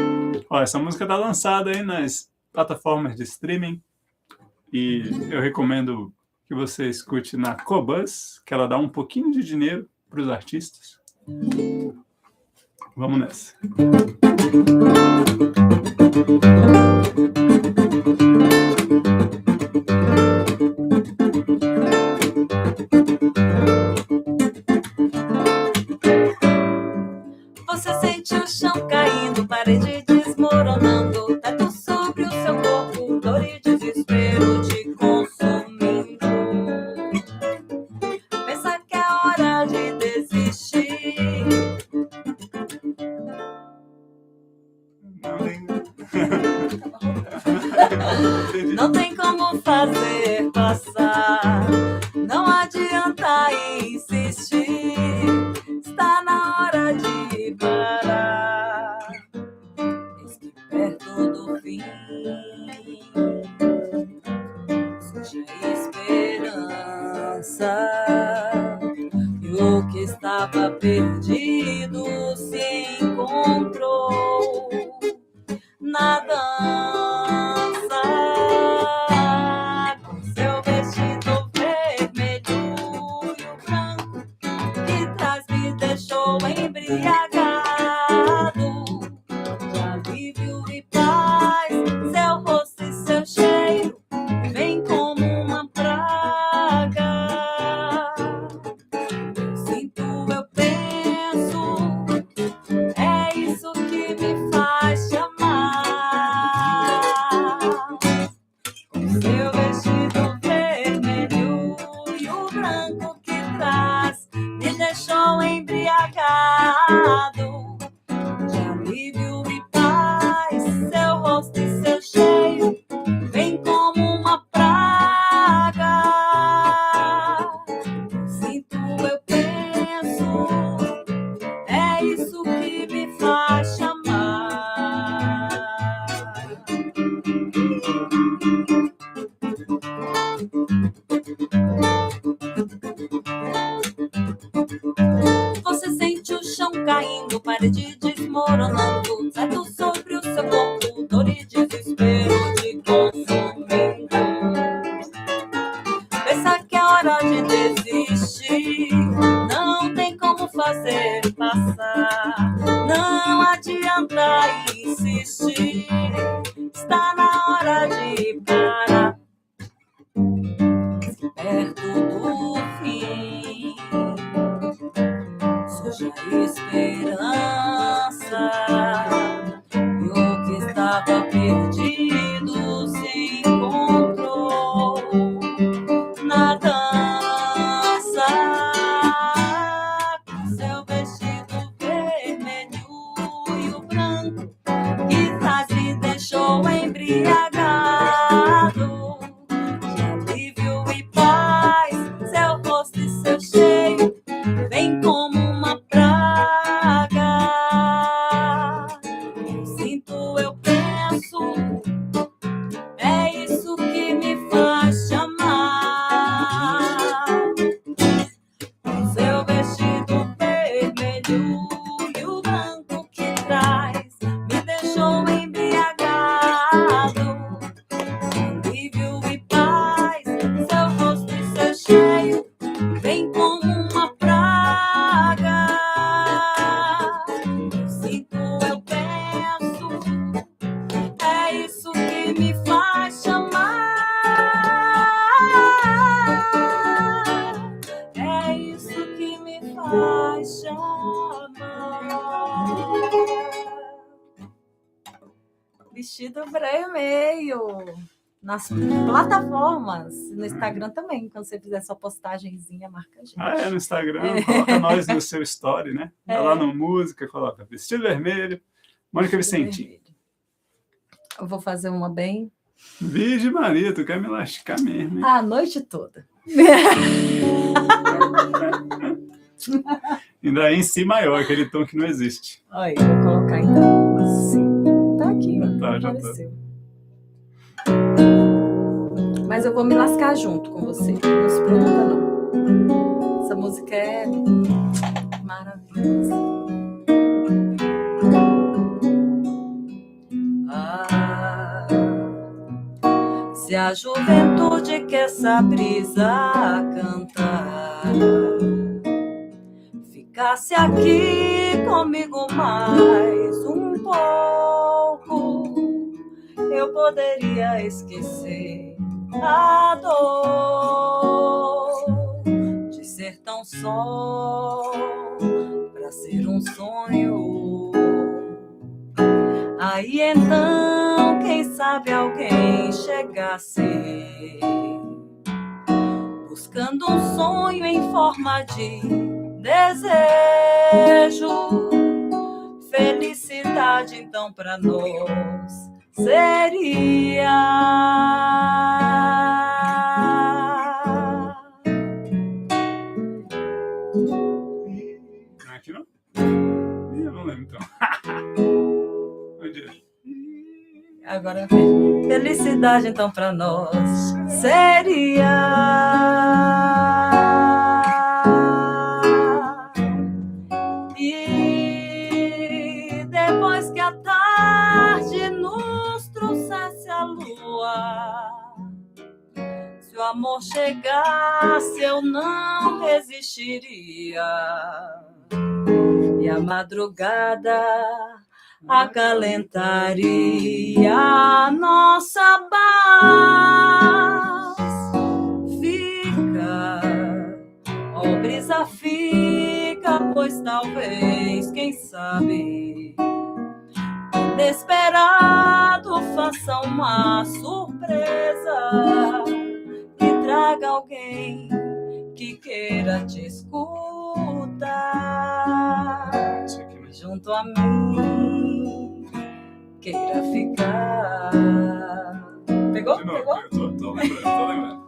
Essa música está lançada aí nas plataformas de streaming. E eu recomendo que você escute na Cobus, que ela dá um pouquinho de dinheiro para os artistas. Vamos nessa. Você sente o chão caindo, parede desmoronando, teto sobre o seu corpo, dor e desespero te consumindo. Pensa que é hora de desistir. Não tem como fazer passar, não adianta insistir. Está na hora de parar. Eis que perto do fim surge a esperança, e o que estava perdido se encontrou na dança. Com seu vestido vermelho e o branco que traz me deixou embriagado de alívio e paz. Seu rosto e seu cheiro vem como uma praga. Eu sinto, eu penso, é isso que me caindo, parede desmoronando, certo sobre o seu corpo, dor e desespero te consumindo. Pensa que é hora de desistir, não tem como fazer passar, não adianta insistir, está na hora de parar, perto do fim, surge a esperança, e o que estava perdido se encontrou na dança, com seu vestido vermelho e o branco que traz me deixou embriagado de alívio e paz, seu rosto e seu cheiro vem como uma praga. Eu sinto, eu penso, é isso que me faz te amar. O seu vestido vermelho e o branco que traz me deixou embriagado de alívio e paz, seu rosto e seu cheiro vem como uma praga. Eu sinto, eu penso, é isso que me faz te amar. É isso que me faz te amar. Vestido vermelho. Nas plataformas, no Instagram também, quando você fizer sua postagenzinha, marca a gente. Ah, é no Instagram, coloca nós no seu story, né? Vai lá no música, coloca vestido vermelho, Mônica Vicentim. Eu vou fazer uma bem... Virgem Maria, tu quer me lascar mesmo, hein? A noite toda. Ainda é em si maior, aquele tom que não existe. Olha, vou colocar então assim. Tá aqui, Já apareceu. Mas eu vou me lascar junto com você. Não se preocupa, não. Essa música é maravilhosa. Se a juventude que essa brisa cantar ficasse aqui comigo mais um pouco, eu poderia esquecer a dor de ser tão só pra ser um sonho. Aí então, quem sabe alguém chegasse buscando um sonho em forma de desejo. Felicidade então pra nós seria aqui não? Eu não lembro então. agora felicidade então pra nós seria e depois que a tarde nos trouxesse a lua, se o amor chegasse eu não resistiria e a madrugada acalentaria a nossa paz. Fica, ó brisa, fica, pois talvez, quem sabe, inesperado faça uma surpresa e traga alguém que queira te escutar junto a mim, queira ficar. Pegou? De novo, Pegou? tô lembrando.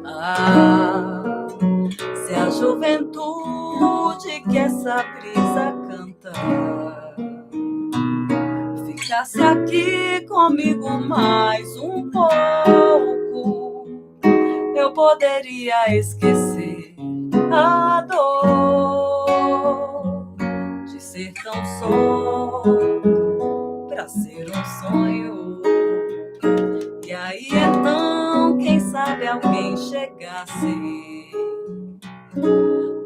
Ah, se a juventude que essa brisa canta ficasse aqui comigo mais um pouco, eu poderia esquecer a dor de só pra ser um sonho. E aí então, quem sabe alguém chegasse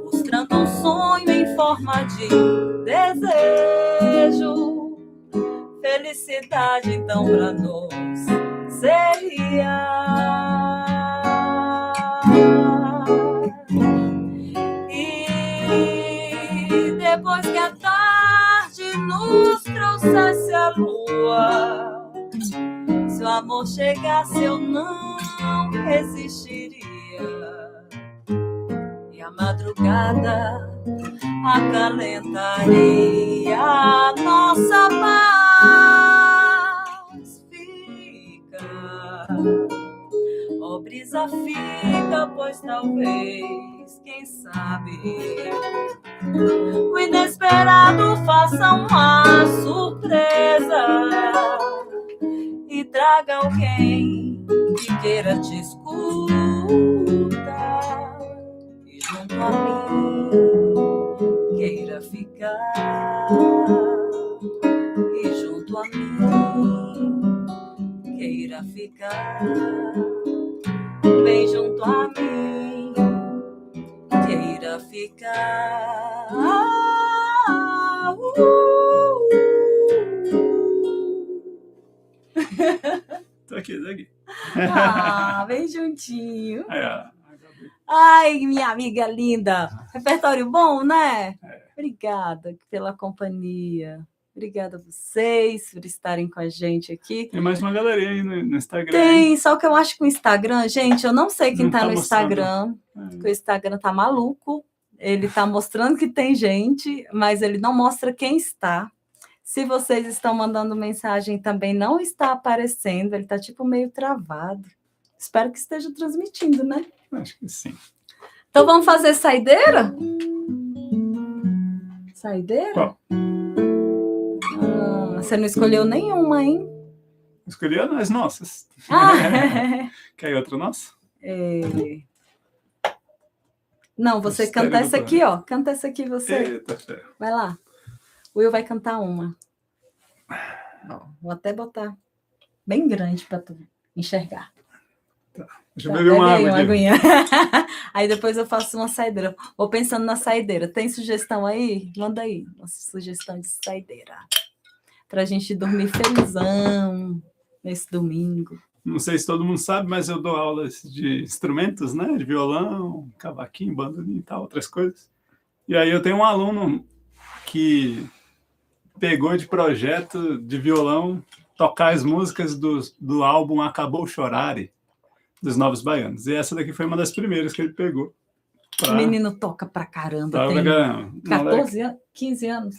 mostrando um sonho em forma de desejo. Felicidade então pra nós seria. E depois que a tarde nos trouxesse a lua, se o amor chegasse eu não resistiria. E a madrugada acalentaria a nossa paz. Fica, ó brisa fica, pois talvez, quem sabe, o inesperado faça uma surpresa e traga alguém que queira te escutar e junto a mim queira ficar, e junto a mim queira ficar, bem junto a mim queira ficar. Tô aqui. Bem juntinho. É. Ai, minha amiga linda. Repertório bom, né? Obrigada pela companhia. Obrigada a vocês por estarem com a gente aqui. Tem mais uma galerinha aí no Instagram. Tem, só que eu acho que o Instagram, gente, eu não sei quem Não tá no mostrando. Instagram, porque o Instagram tá maluco. Ele tá mostrando que tem gente, mas ele não mostra quem está. Se vocês estão mandando mensagem, também não está aparecendo. Ele tá tipo meio travado. Espero que esteja transmitindo, né? Acho que sim. Então vamos fazer saideira? Saideira? Qual? Você não escolheu nenhuma, hein? Escolhi as nossas. Quer outra nossa? Não, você canta essa aqui, ó. Canta essa aqui, você. Eita, fé. Vai lá. O Will vai cantar uma. Ó, vou até botar bem grande para tu enxergar. Tá. Deixa eu beber uma água. Aguinha. Aí depois eu faço uma saideira. Vou pensando na saideira. Tem sugestão aí? Manda aí. Nossa sugestão de saideira. Pra gente dormir felizão nesse domingo. Não sei se todo mundo sabe, mas eu dou aulas de instrumentos, né? De violão, cavaquinho, bandolim e tal, outras coisas. E aí eu tenho um aluno que pegou de projeto de violão tocar as músicas do álbum Acabou Chorare, dos Novos Baianos. E essa daqui foi uma das primeiras que ele pegou. O menino toca pra caramba. Tem 14 anos, 15 anos.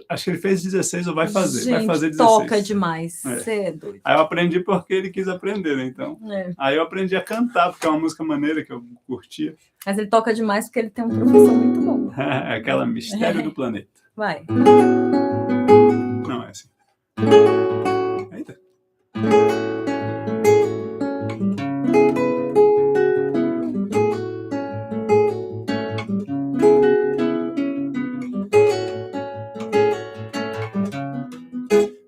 Acho que ele fez 16 ou vai fazer. Gente, vai fazer 16. Toca demais. Você é doido. Aí eu aprendi porque ele quis aprender, né? Então. Aí eu aprendi a cantar, porque é uma música maneira que eu curtia. Mas ele toca demais porque ele tem um professor muito bom. Aquela Mistério do Planeta. Vai. Não, é assim. Eita.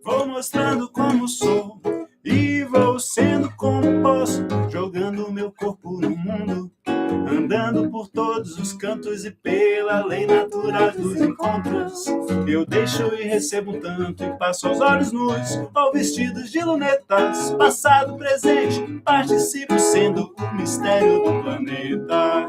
Vou mostrando como sou e vou sendo como posso, jogando meu corpo no mundo, andando por todos os cantos e pela lei natural dos encontros. Eu deixo e recebo tanto e passo aos olhos nus ou vestidos de lunetas, passado, presente, participo sendo o mistério do planeta.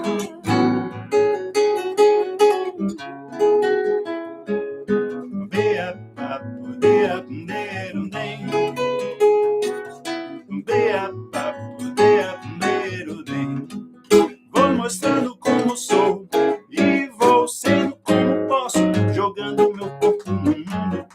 Vou mostrando como sou e vou sendo como posso, jogando meu corpo no mundo,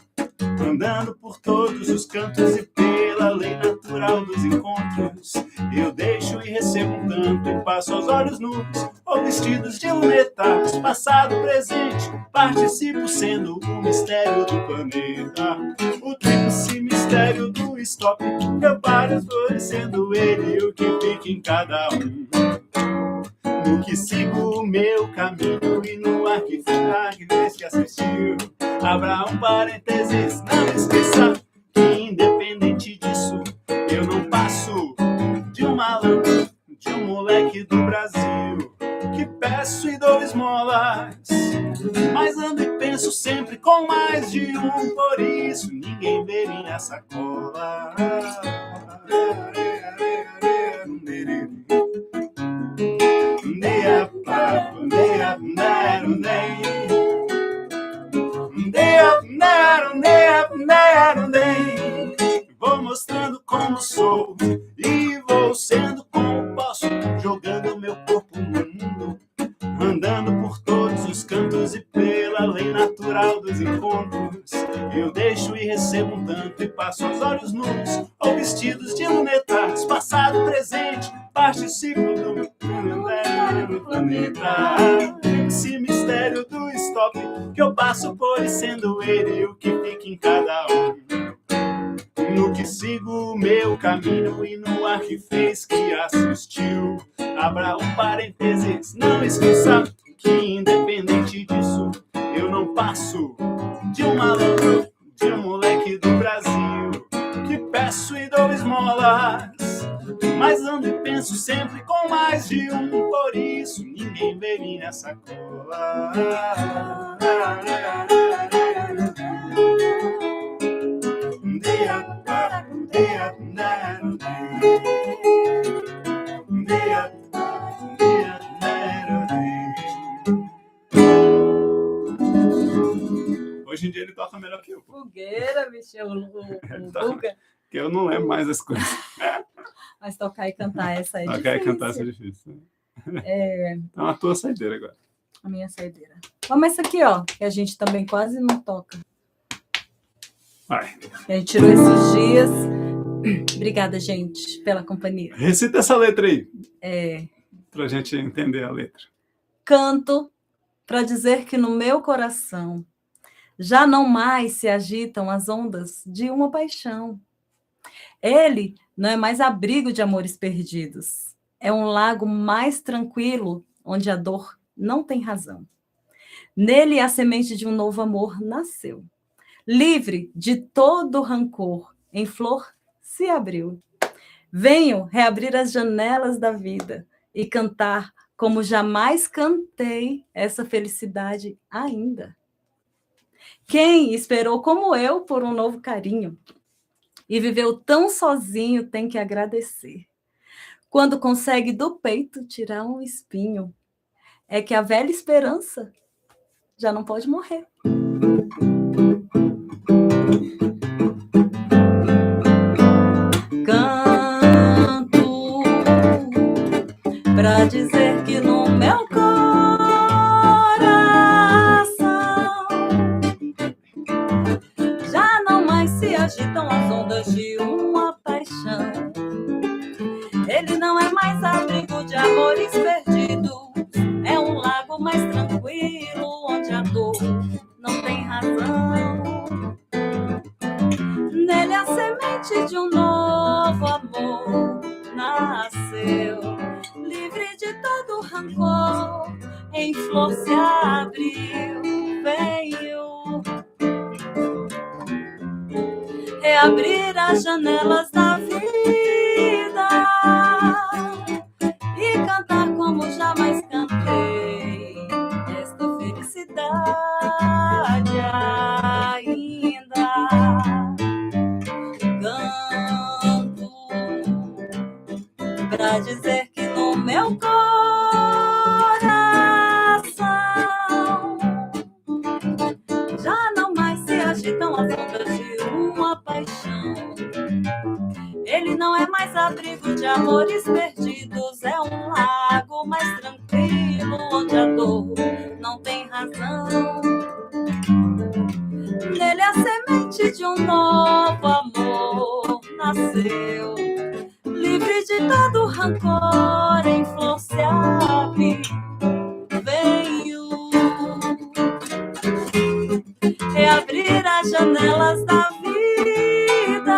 andando por todos os cantos e pela lei natural dos encontros. Eu deixo e recebo um tanto e passo aos olhos nus ou vestidos de lunetas, passado, presente, participo sendo o mistério do planeta. O tríplice mistério do stop, eu paro florescendo ele, o que fica em cada um. No que sigo o meu caminho e no ar que ficar que vez que assistiu Abra um parênteses, não esqueça que independente disso, eu não passo de um malandro, de um moleque do Brasil, que peço e dou esmolas, mas ando e penso sempre com mais de um, por isso ninguém vê minha sacola. Vou mostrando como sou e vou sendo como posso, jogando meu corpo no mundo, andando por todos os cantos e pela lei natural dos encontros. Eu deixo e recebo um tanto e passo aos olhos nus ou vestidos de lunetas, passado, presente, participo do meu planeta. Esse mistério do stop que eu passo por e sendo ele o que fica em cada um. No que sigo o meu caminho e no ar que fez que assistiu. Abra um parênteses, não esqueça que independente disso, eu não passo de um malandro, de um moleque do Brasil, que peço e dou esmolas, mas ando e penso sempre com mais de um, por isso ninguém vê minha sacola. Hoje em dia ele toca melhor que eu. Fogueira, Michel, o Guga. Que eu não lembro mais as coisas. Mas tocar e cantar essa é tocar difícil. Tocar e cantar essa é difícil. Então a tua saideira agora. A minha saideira. Vamos essa aqui, ó, que a gente também quase não toca. Vai. A gente tirou esses dias. Obrigada, gente, pela companhia. Recita essa letra aí. Pra gente entender a letra. Canto para dizer que no meu coração já não mais se agitam as ondas de uma paixão. Ele não é mais abrigo de amores perdidos. É um lago mais tranquilo, onde a dor não tem razão. Nele a semente de um novo amor nasceu. Livre de todo rancor, em flor se abriu. Venho reabrir as janelas da vida e cantar como jamais cantei essa felicidade ainda. Quem esperou como eu por um novo carinho e viveu tão sozinho tem que agradecer. Quando consegue do peito tirar um espinho, é que a velha esperança já não pode morrer. Canto pra dizer que no meu já não mais se agitam as ondas de uma paixão. Ele não é mais abrigo de amores perdidos. É um lago mais tranquilo, onde a dor não tem razão. Nele a semente de um novo amor nasceu. Livre de todo rancor, em flor se abriu. Venho reabrir as janelas da vida e cantar como jamais cantei esta felicidade ainda. Canto pra dizer que no meu coração já não mais se agitam as ondas de uma paixão. Ele não é mais abrigo de amores perdidos, é um lago mais tranquilo, onde a dor não tem razão. Nele a semente de um novo amor nasceu. Livre de todo rancor, em flor se abre. Venho reabrir as janelas da vida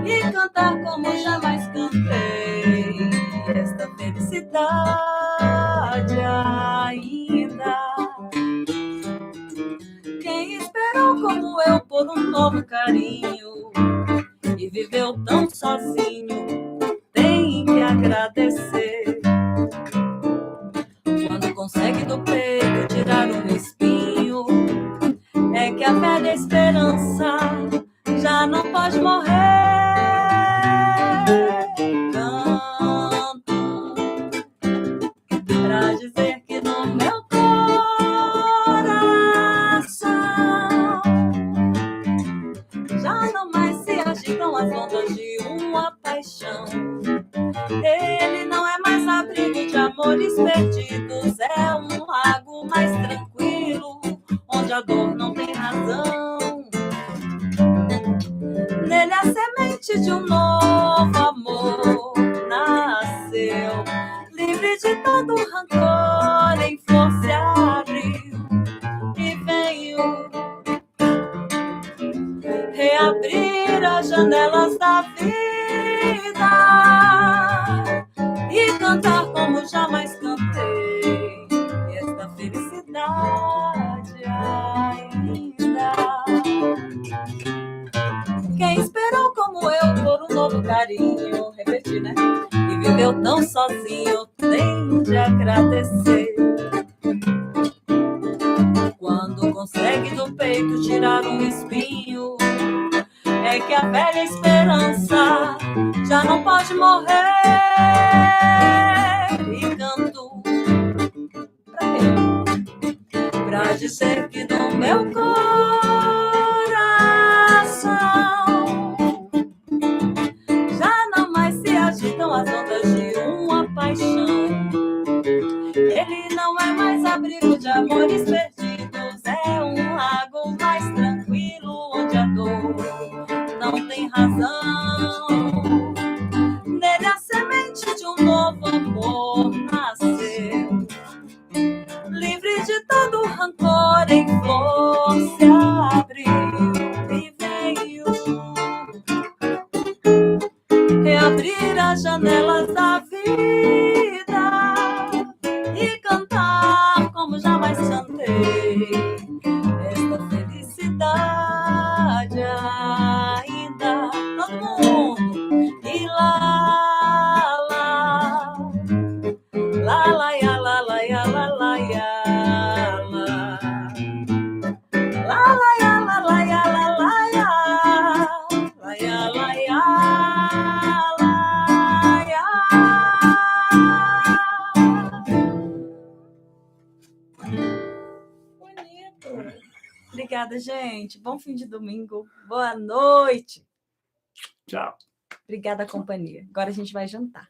e cantar como jamais cantei esta felicidade ainda. por um novo carinho e viveu tão sozinho, tem que agradecer. Quando consegue do peito tirar um espinho, é que a velha esperança já não pode morrer. Canto pra dizer que no meu coração já não mais se agitam as ondas de uma paixão. Ele não é mais abrigo de amores perdidos, é um lago mais tranquilo, onde a dor não tem razão. Nele a semente de um novo amor nasceu, livre de todo rancor, em flor se abriu e veio reabrir as janelas da vida e cantar como jamais cantei esta felicidade ainda. Quem esperou como eu por um novo carinho, repetir, né? E viveu tão sozinho, tem de agradecer. Quando consegue do peito tirar um espinho, é que a velha esperança já não pode morrer. E canto pra quê? Pra dizer que no meu coração já não mais se agitam as ondas de uma paixão. Ele não é mais abrigo de amores perdidos, é um lago mais tranquilo, onde a dor não tem razão. Nele a semente de um novo amor nasceu, livre de todo rancor, em flor se abriu e veio reabrir as janelas da vida e cantar como jamais cantei esta felicidade ainda. Todo mundo e lá ya, lá ya, lá lá ya, lá ya, lá ya, lá ya, lá ya, lá ya, lá ya. Bonito. Obrigada, gente. Bom fim de domingo. Boa noite. Tchau. Obrigada, companhia. Agora a gente vai jantar.